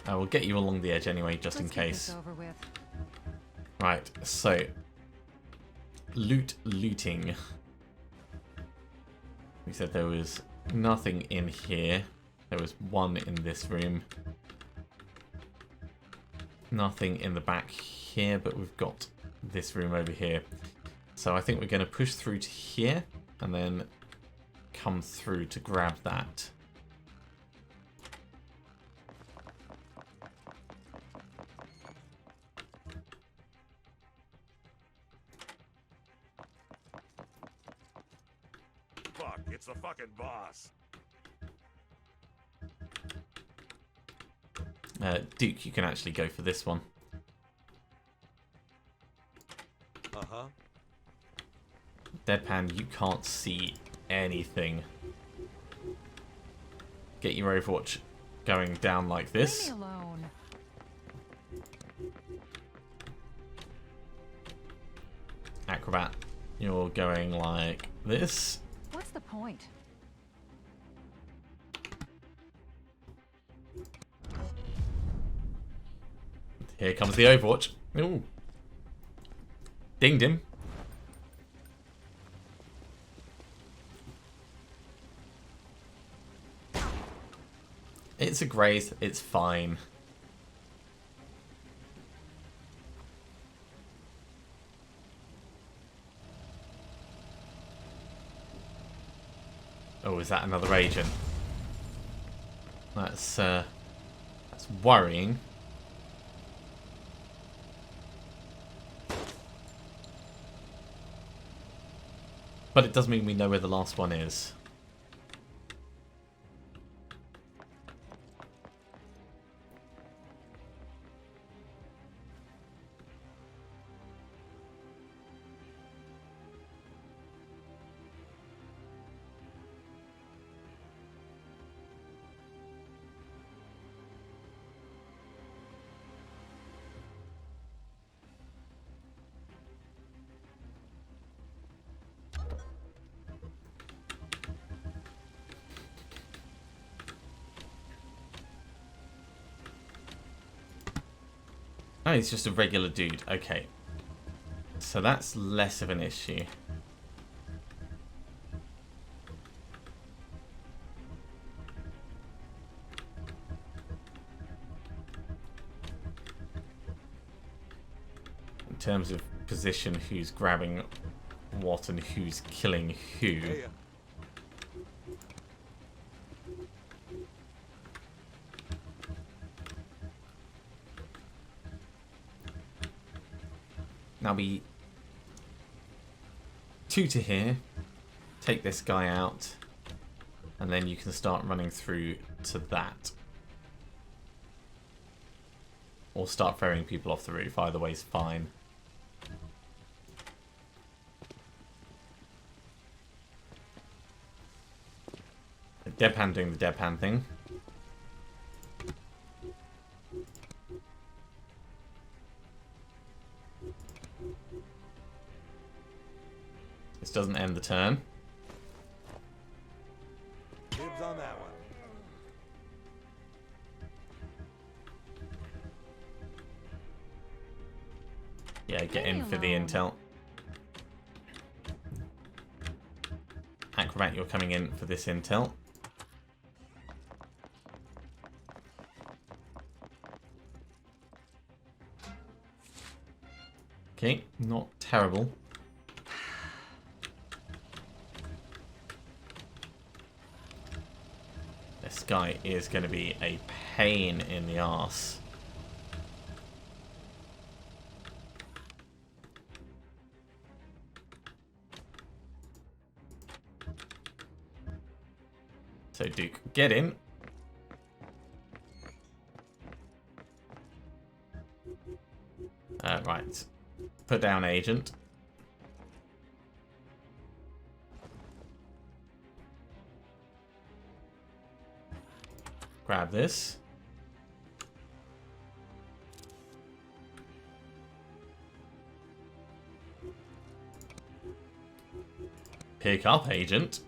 I will get you along the edge anyway, just in Let's get case. this over with. Right, so looting. We said there was nothing in here. There was one in this room. Nothing in the back here, but we've got this room over here. So I think we're going to push through to here and then come through to grab that. Fuck, it's the fucking boss. Duke, you can actually go for this one. Uh-huh. Deadpan, you can't see anything. Get your Overwatch going down like this. Leave me alone. Acrobat, you're going like this. What's the point? Here comes the Overwatch. Ooh. Dinged him. It's a graze. It's fine. Oh, is that another agent? That's worrying. But it does mean we know where the last one is. Oh, he's just a regular dude. Okay. So that's less of an issue. In terms of position, who's grabbing what and who's killing who. Hey, Now be 2 to here. Take this guy out. And then you can start running through to that. Or start throwing people off the roof. Either way's fine. Deadpan doing the deadpan thing. This doesn't end the turn. dibs on that one. Yeah, get in for the intel. Acrobat, you're coming in for this intel. Okay, not terrible. This guy is going to be a pain in the arse. So Duke, get in. Right. Put down agent. Grab this. Pick up agent.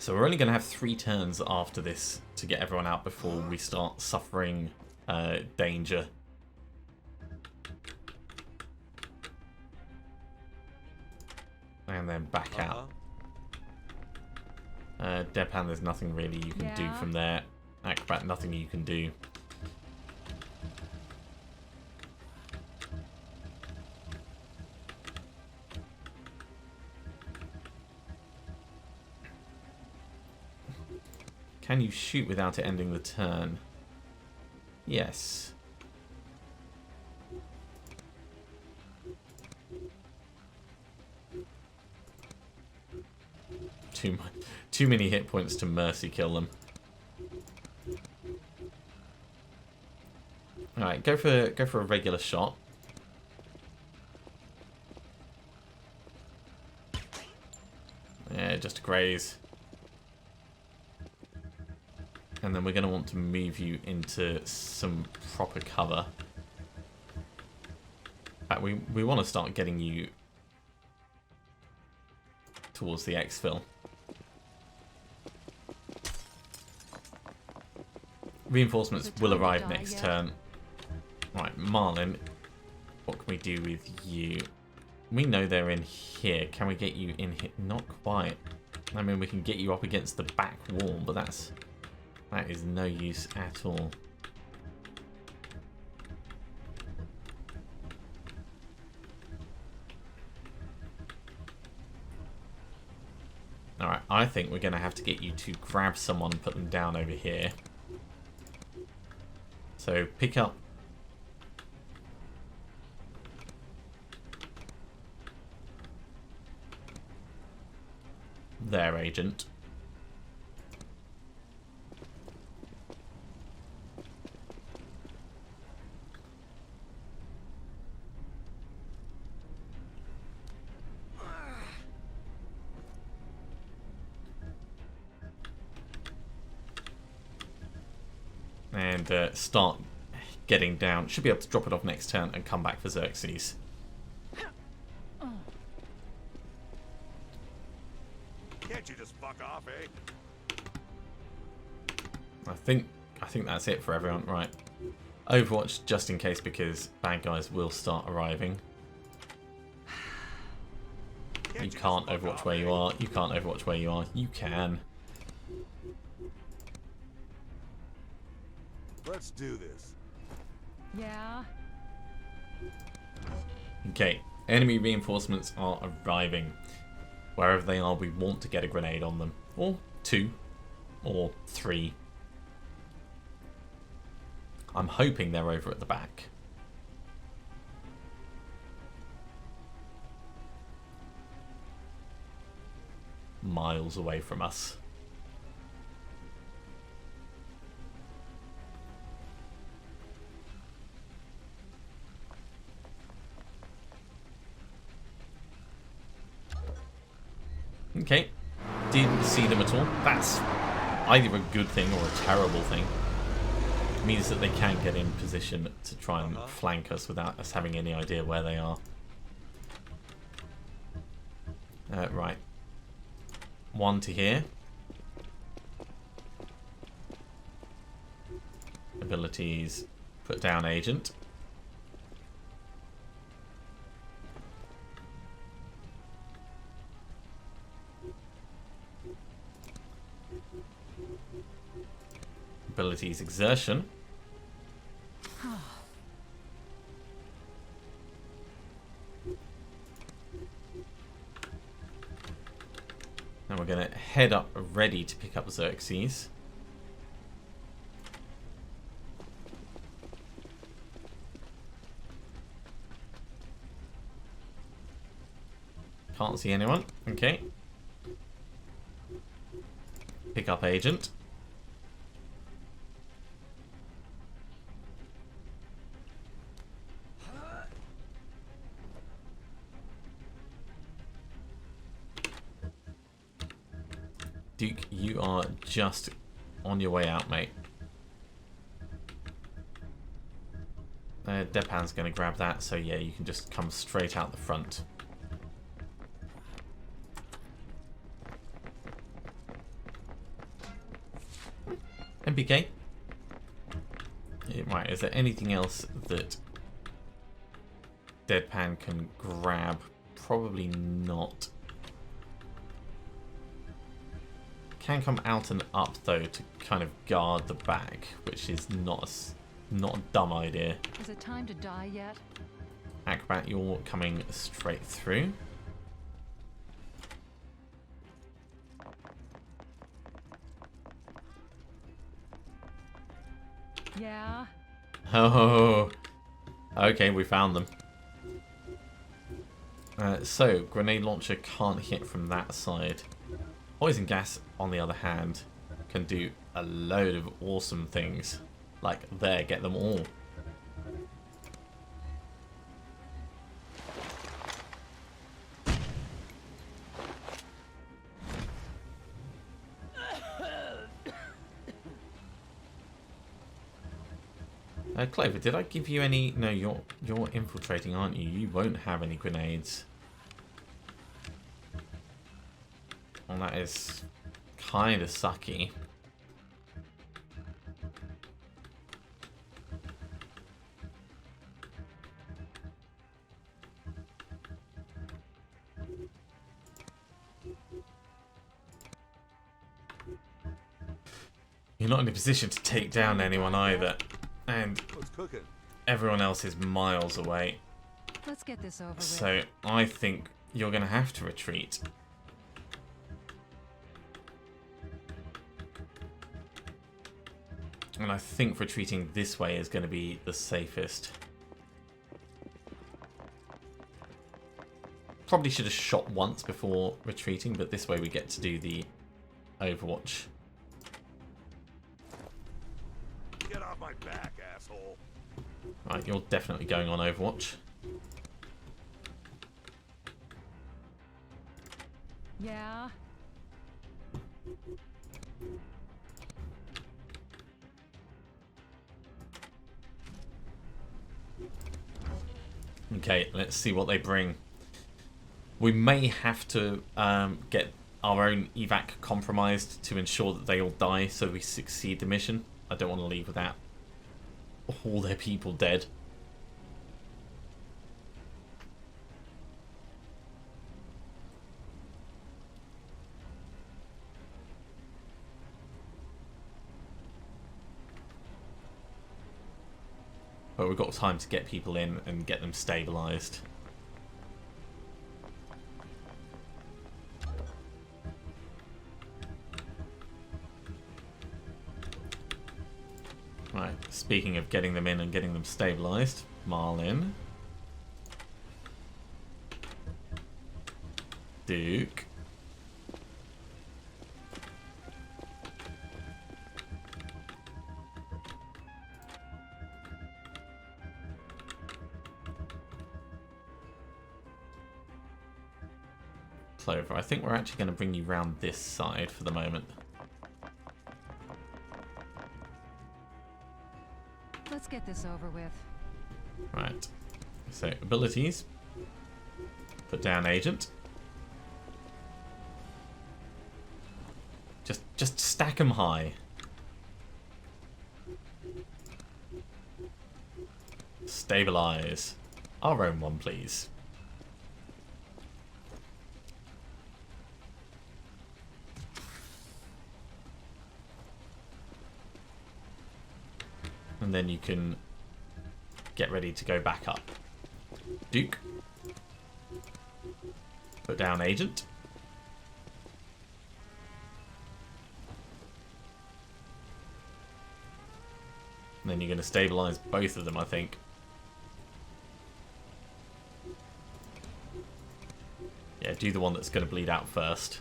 So we're only going to have 3 turns after this to get everyone out before we start suffering danger. And then back out. Deadpan, there's nothing really you can do from there. Acrobat, nothing you can do. Can you shoot without it ending the turn? Yes. Too many hit points to mercy kill them. All right, go for a regular shot. Yeah, just a graze. And then we're going to want to move you into some proper cover. In fact, we want to start getting you towards the exfil. Reinforcements will arrive next turn. Right, Marlin, what can we do with you? We know they're in here. Can we get you in here? Not quite. I mean, we can get you up against the back wall, but that is no use at all. Alright, I think we're going to have to get you to grab someone and put them down over here. So pick up their agent. And start getting down. Should be able to drop it off next turn and come back for Xerxes. Can't you just fuck off, eh? I think that's it for everyone. Right. Overwatch just in case, because bad guys will start arriving. You can't Overwatch where you are. You can't Overwatch where you are. You can. Let's do this. Yeah. Okay, enemy reinforcements are arriving. Wherever they are, we want to get a grenade on them. Or 2. Or 3. I'm hoping they're over at the back. Miles away from us. Okay, didn't see them at all. That's either a good thing or a terrible thing. It means that they can get in position to try and flank us without us having any idea where they are. Right. 1 to here. Abilities, put down agent. Abilities, exertion. And we're going to head up ready to pick up Xerxes. Can't see anyone. Okay. Pick up agent. Duke, you are just on your way out, mate. Deadpan's going to grab that, so yeah, you can just come straight out the front. MPK. Right, is there anything else that Deadpan can grab? Probably not. Can come out and up though to kind of guard the back, which is not a dumb idea. Is it time to die yet? Acrobat, you're coming straight through. Yeah. Oh, okay, we found them. So, grenade launcher can't hit from that side. Poison gas, on the other hand, can do a load of awesome things. Like, there, get them all. Clover, did I give you any... No, you're infiltrating, aren't you? You won't have any grenades. Well, that is kind of sucky. You're not in a position to take down anyone either. And everyone else is miles away. Let's get this over with. So I think you're going to have to retreat. And I think retreating this way is going to be the safest. Probably should have shot once before retreating, but this way we get to do the Overwatch. Get off my back, asshole. Right, you're definitely going on Overwatch. Yeah. Okay, let's see what they bring. We may have to get our own evac compromised to ensure that they all die so we succeed the mission. I don't want to leave without all their people dead. But we've got time to get people in and get them stabilised. Right, speaking of getting them in and getting them stabilised, Marlin. Duke. Clover. I think we're actually going to bring you round this side for the moment. Let's get this over with. Right. So, abilities. Put down agent. Just stack them high. Stabilize. Our own one, please. And then you can get ready to go back up. Duke. Put down agent. And then you're going to stabilize both of them, I think. Yeah, do the one that's going to bleed out first.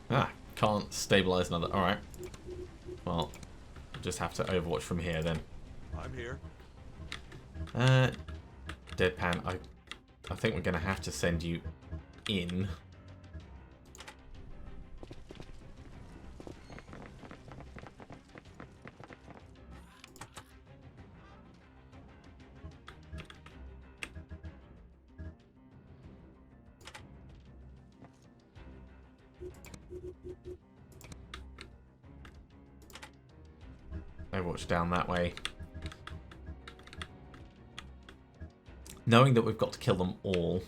Ah, can't stabilize another. Alright. Well, I'll just have to overwatch from here then. I'm here. Deadpan, I think we're going to have to send you in. Overwatch down that way. Knowing that we've got to kill them all,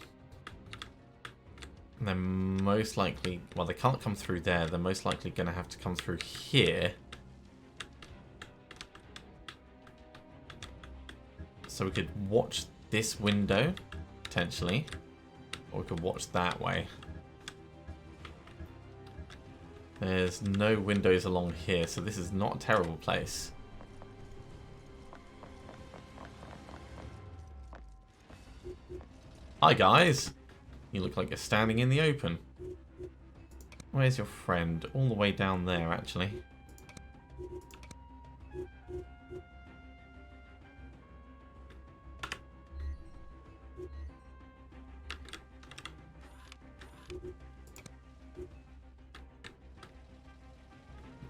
they're most likely, well, they can't come through there, they're most likely going to have to come through here. So we could watch this window, potentially, or we could watch that way. There's no windows along here, so this is not a terrible place. Hi guys! You look like you're standing in the open. Where's your friend? All the way down there, actually.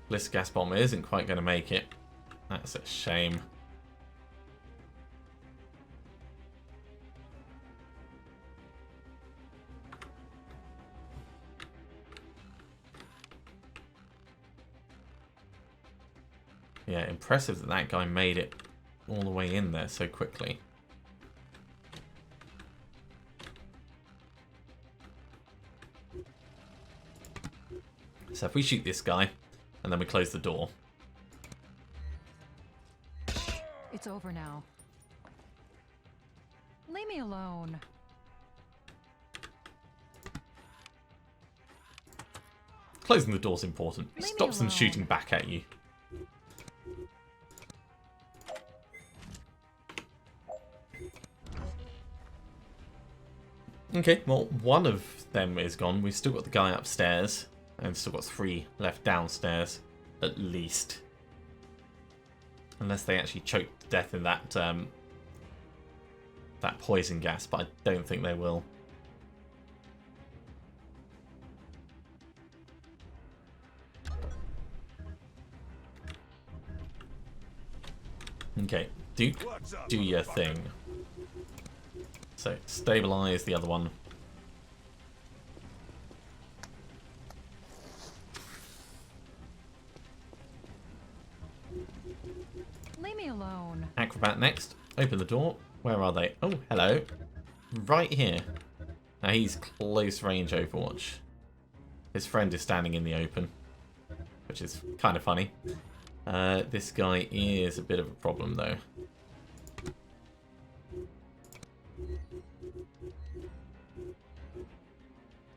Bliss gas bomb isn't quite going to make it. That's a shame. Yeah, impressive that that guy made it all the way in there so quickly. So if we shoot this guy, and then we close the door. It's over now. Leave me alone. Closing the door's important. Leave me Stops them alone. shooting back at you. Okay, well, one of them is gone. We've still got the guy upstairs, and still got 3 left downstairs, at least. Unless they actually choked to death in that that poison gas, but I don't think they will. Okay, Duke, What's up, do your motherfucker? thing. So stabilize the other one. Leave me alone. Acrobat next. Open the door. Where are they? Oh, hello. Right here. Now he's close range Overwatch. His friend is standing in the open, which is kind of funny. This guy is a bit of a problem though.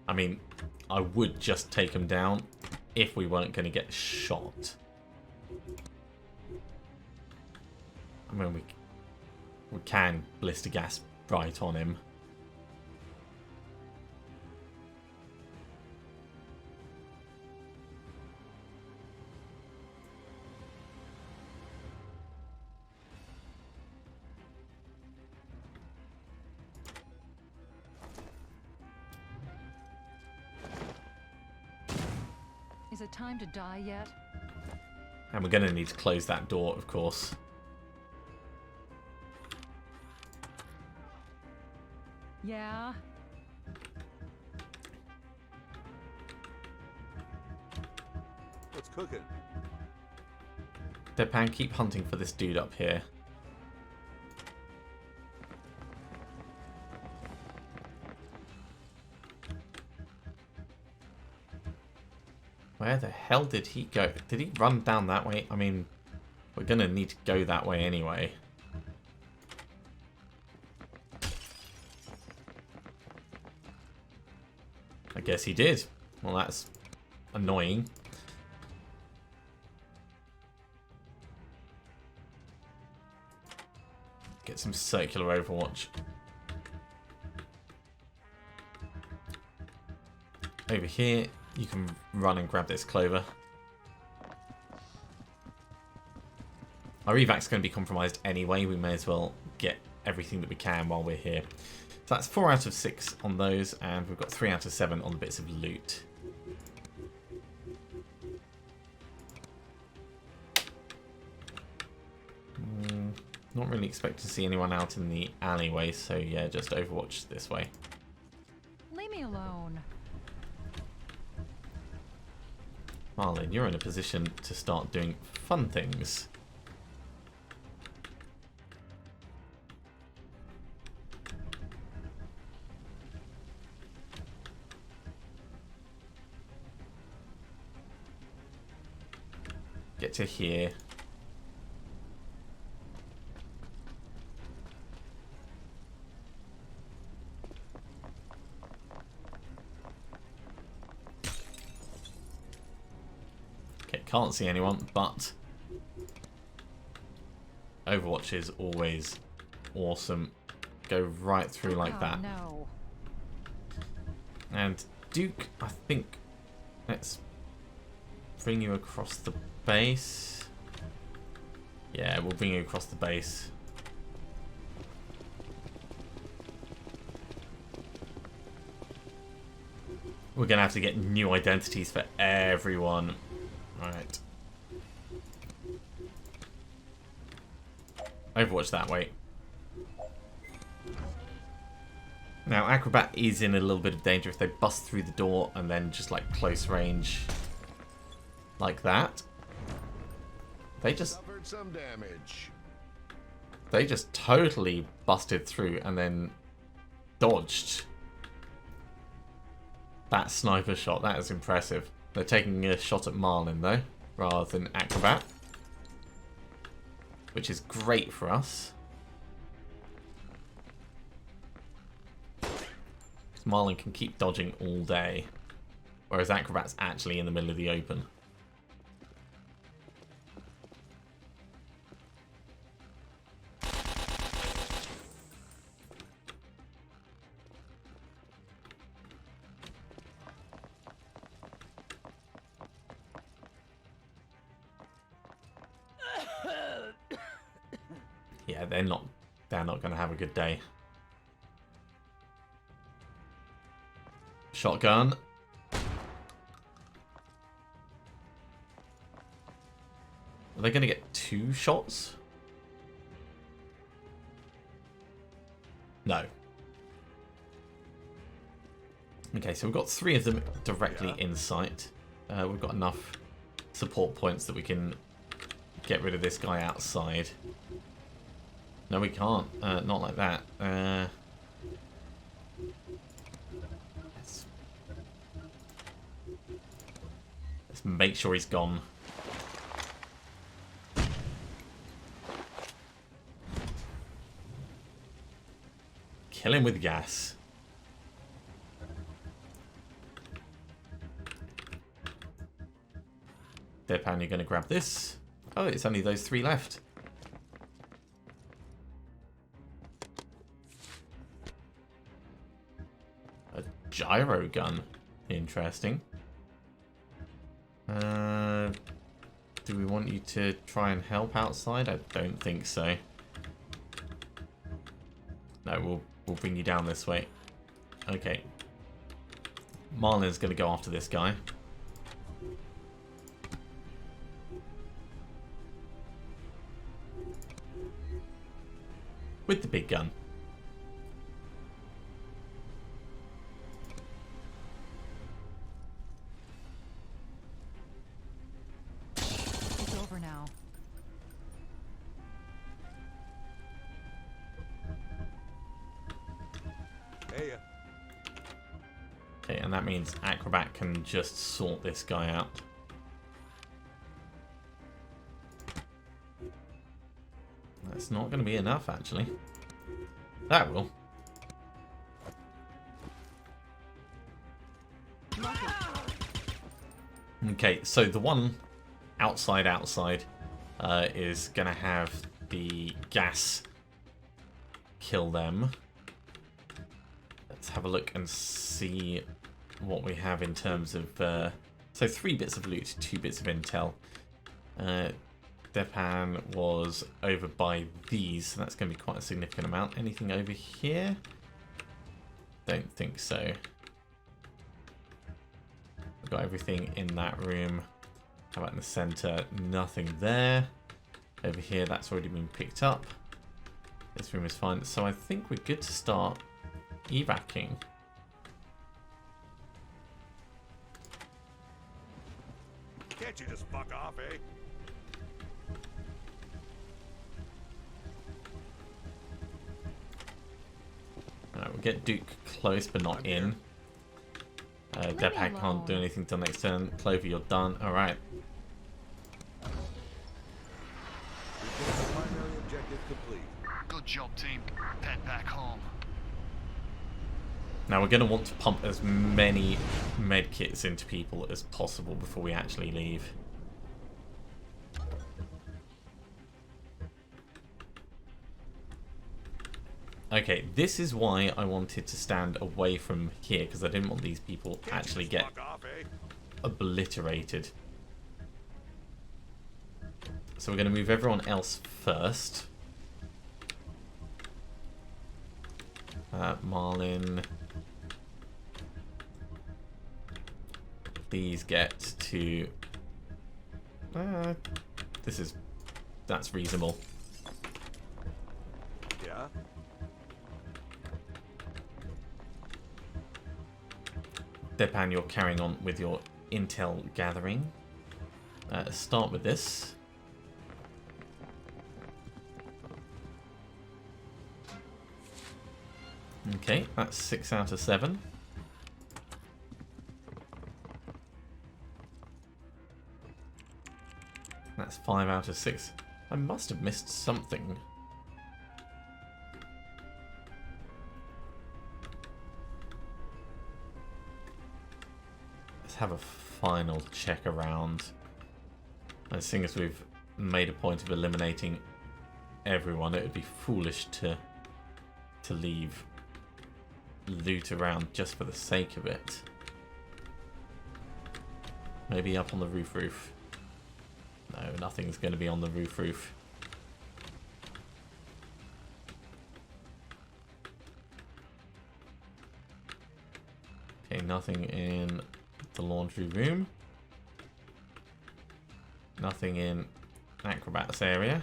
I mean, I would just take him down if we weren't going to get shot. I mean, we can blister gas right on him. Is it time to die yet? And we're going to need to close that door, of course. Yeah. What's cooking? Deadpan, keep hunting for this dude up here. Where the hell did he go? Did he run down that way? I mean, we're going to need to go that way anyway. I guess he did. Well, that's annoying. Get some circular Overwatch. Over here, you can run and grab this clover. Our evac's going to be compromised anyway. We may as well get everything that we can while we're here. So that's 4 out of 6 on those, and we've got 3 out of 7 on the bits of loot. Not really expect to see anyone out in the alleyway, so yeah, just Overwatch this way. Leave me alone. Marlin, you're in a position to start doing fun things. Get to here. Okay, can't see anyone, but Overwatch is always awesome. Go right through like that. No. And Duke, I think, let's bring you across the base. Yeah, we'll bring you across the base. We're gonna have to get new identities for everyone. Alright. Overwatch that way. Now, Acrobat is in a little bit of danger if they bust through the door and then just like close range like that. They just Suffered some damage. They just totally busted through and then dodged that sniper shot. That is impressive. They're taking a shot at Marlin though, rather than Acrobat, which is great for us. Marlin can keep dodging all day, whereas Acrobat's actually in the middle of the open. Yeah, they're not going to have a good day. Shotgun. Are they going to get 2 shots? No. Okay, so we've got 3 of them directly in sight. We've got enough support points that we can get rid of this guy outside. No, we can't. Not like that. Let's make sure he's gone. Kill him with gas. Deadpan, you're going to grab this. Oh, it's only those 3 left. A gyro gun. Interesting. Do we want you to try and help outside? I don't think so. No, we'll bring you down this way. Okay. Marlin's going to go after this guy. With the big gun. It's over now. Hey, Okay, and that means Acrobat can just sort this guy out. That's not going to be enough, actually. That will. Okay, so the one outside is going to have the gas kill them. Let's have a look and see what we have in terms of... so 3 bits of loot, 2 bits of intel. Depan was over by these, so that's going to be quite a significant amount. Anything over here? Don't think so. We've got everything in that room. How about in the center? Nothing there. Over here, that's already been picked up. This room is fine. So I think we're good to start evacing. can't you just fuck off, eh? Alright, we'll get Duke close but not in. Depag can't do anything till next turn. Clover, you're done. Alright. Primary objective complete. Good job, team. Head back home. Now we're going to want to pump as many medkits into people as possible before we actually leave. Okay, this is why I wanted to stand away from here, because I didn't want these people to actually get obliterated. So we're going to move everyone else first. Marlin. Please get to... that's reasonable. Yeah? Depan, you're carrying on with your intel gathering. Start with this. Okay, that's 6 out of 7. That's 5 out of 6. I must have missed something. Let's have a final check around. And seeing as we've made a point of eliminating everyone, it would be foolish to leave loot around just for the sake of it. Maybe up on the roof. No, nothing's going to be on the roof. Okay, nothing in the laundry room. Nothing in Acrobat's area.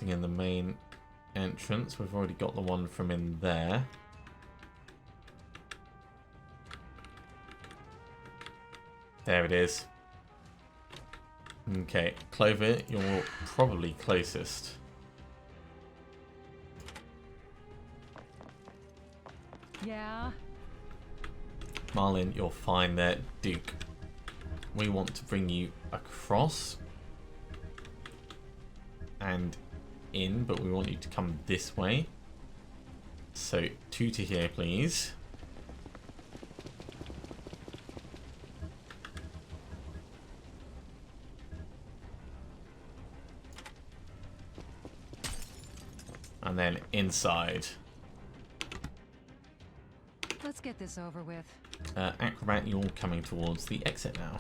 nothing in the main entrance. We've already got the one from in there. There it is. Okay, Clover, you're probably closest. Yeah. Marlin, you're fine there. Duke, we want to bring you across and in, but we want you to come this way. So 2 to here, please. And then inside. Let's get this over with. Acrobat, you're coming towards the exit now.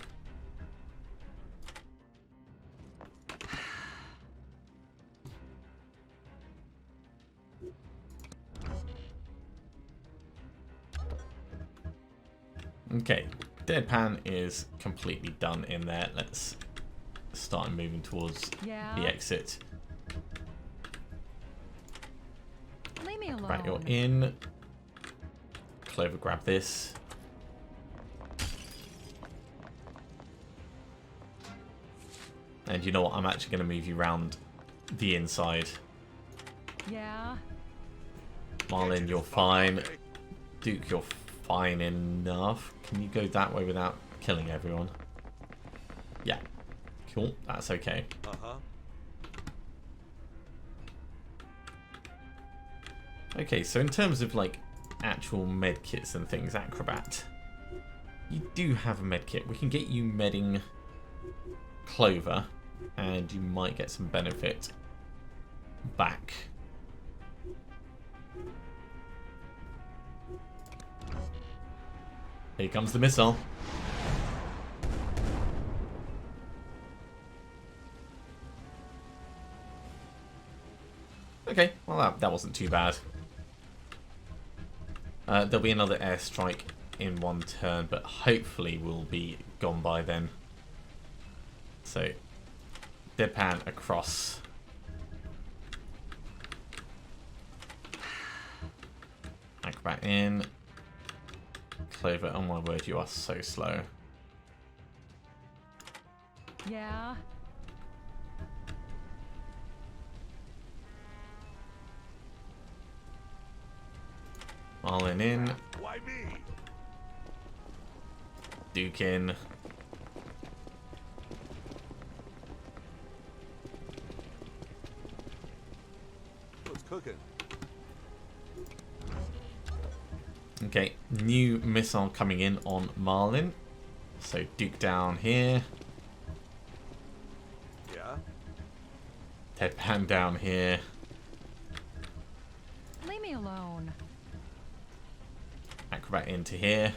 Okay, Deadpan is completely done in there. Let's start moving towards the exit. Leave me alone. Right, you're in. Clover, grab this. And you know what? I'm actually going to move you around the inside. Yeah. Marlin, you're fine. Duke, you're fine enough. Can you go that way without killing everyone? Yeah. Cool. That's okay. Uh-huh. Okay, so in terms of like actual med kits and things, Acrobat, you do have a med kit. We can get you medding Clover, and you might get some benefit back. Here comes the missile. Okay, well that wasn't too bad. There'll be another airstrike in one turn, but hopefully we'll be gone by then. So, Deadpan across. Acrobat in. Clover, oh my word, you are so slow. Yeah. Marlin in. Why me? Duke in. What's cooking? Okay, new missile coming in on Marlin. So Duke down here. Yeah? Deadpan down here. Leave me alone. Acrobat into here.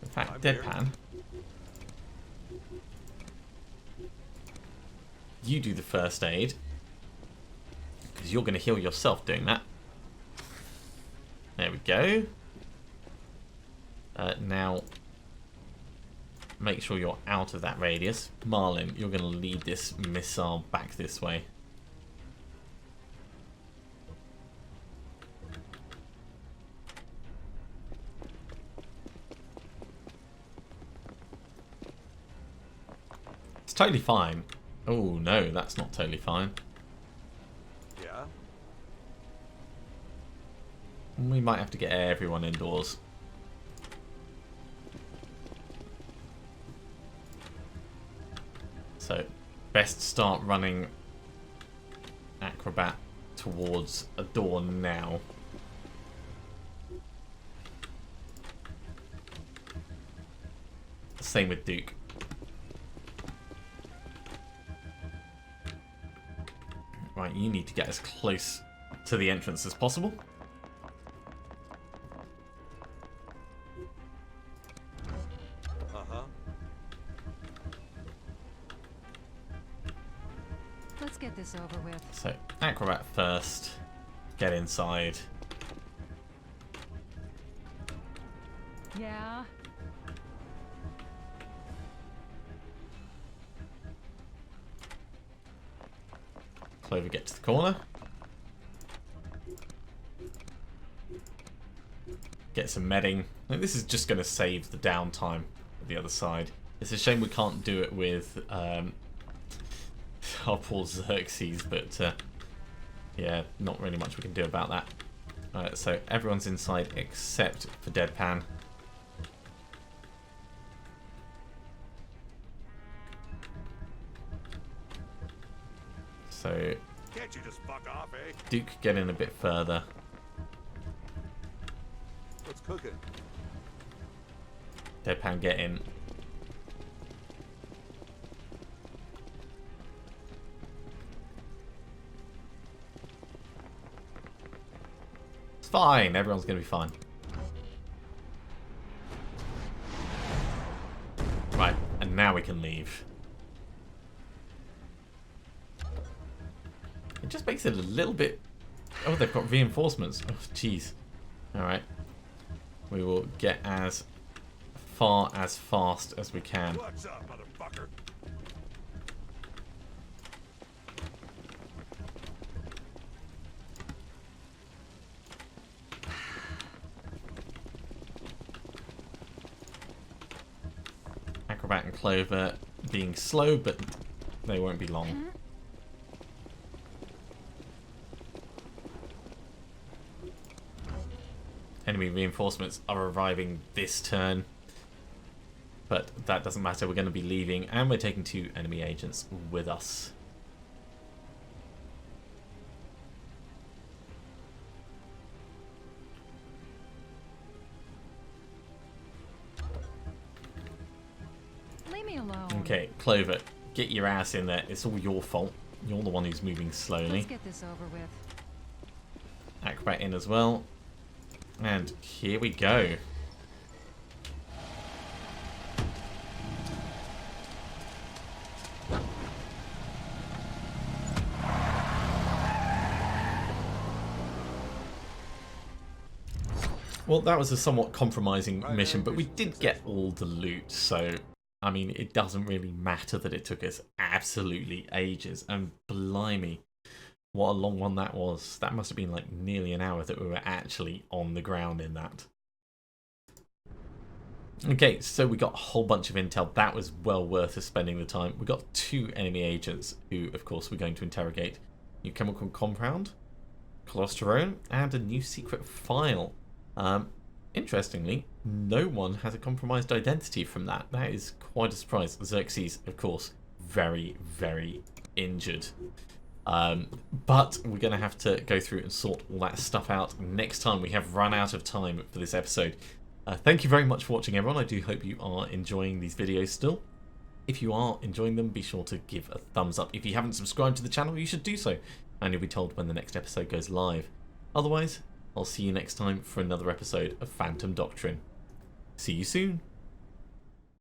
In fact, I'm here. Deadpan. You do the first aid. Because you're going to heal yourself doing that. There we go. Now, make sure you're out of that radius. Marlin, you're going to lead this missile back this way. It's totally fine. Oh no, that's not totally fine. Yeah? We might have to get everyone indoors. So, best start running Acrobat towards a door now. Same with Duke. Right, you need to get as close to the entrance as possible. Uh-huh. Let's get this over with. So, Acrobat first. Get inside. Yeah. Clover, get to the corner. Get some medding. I think this is just going to save the downtime of the other side. It's a shame we can't do it with our poor Xerxes, but yeah, not really much we can do about that. Alright, so everyone's inside except for Deadpan. So Can't you just fuck off, eh? Duke, get in a bit further. What's cooking? Deadpan, get in. It's fine. Everyone's going to be fine. Right, and now we can leave. It just makes it a little bit... Oh, they've got reinforcements. Oh, jeez. Alright. We will get as far as fast as we can. What's up, motherfucker? Acrobat and Clover being slow, but they won't be long. Enemy reinforcements are arriving this turn, but that doesn't matter. We're going to be leaving, and we're taking 2 enemy agents with us. Leave me alone. Okay, Clover, get your ass in there. It's all your fault. You're the one who's moving slowly. Let's get this over with. Acrobat in as well. And here we go. Well, that was a somewhat compromising mission, but we did get all the loot, so I mean, it doesn't really matter that it took us absolutely ages. And blimey, what a long one that was. That must have been like nearly an hour that we were actually on the ground in that. Okay, so we got a whole bunch of intel. That was well worth us spending the time. We got 2 enemy agents who, of course, we're going to interrogate. New chemical compound, cholesterol, and a new secret file. Interestingly, no one has a compromised identity from that. That is quite a surprise. Xerxes, of course, very, very injured. But we're going to have to go through and sort all that stuff out next time. We have run out of time for this episode. Thank you very much for watching, everyone. I do hope you are enjoying these videos still. If you are enjoying them, be sure to give a thumbs up. If you haven't subscribed to the channel, you should do so, and you'll be told when the next episode goes live. Otherwise, I'll see you next time for another episode of Phantom Doctrine. See you soon.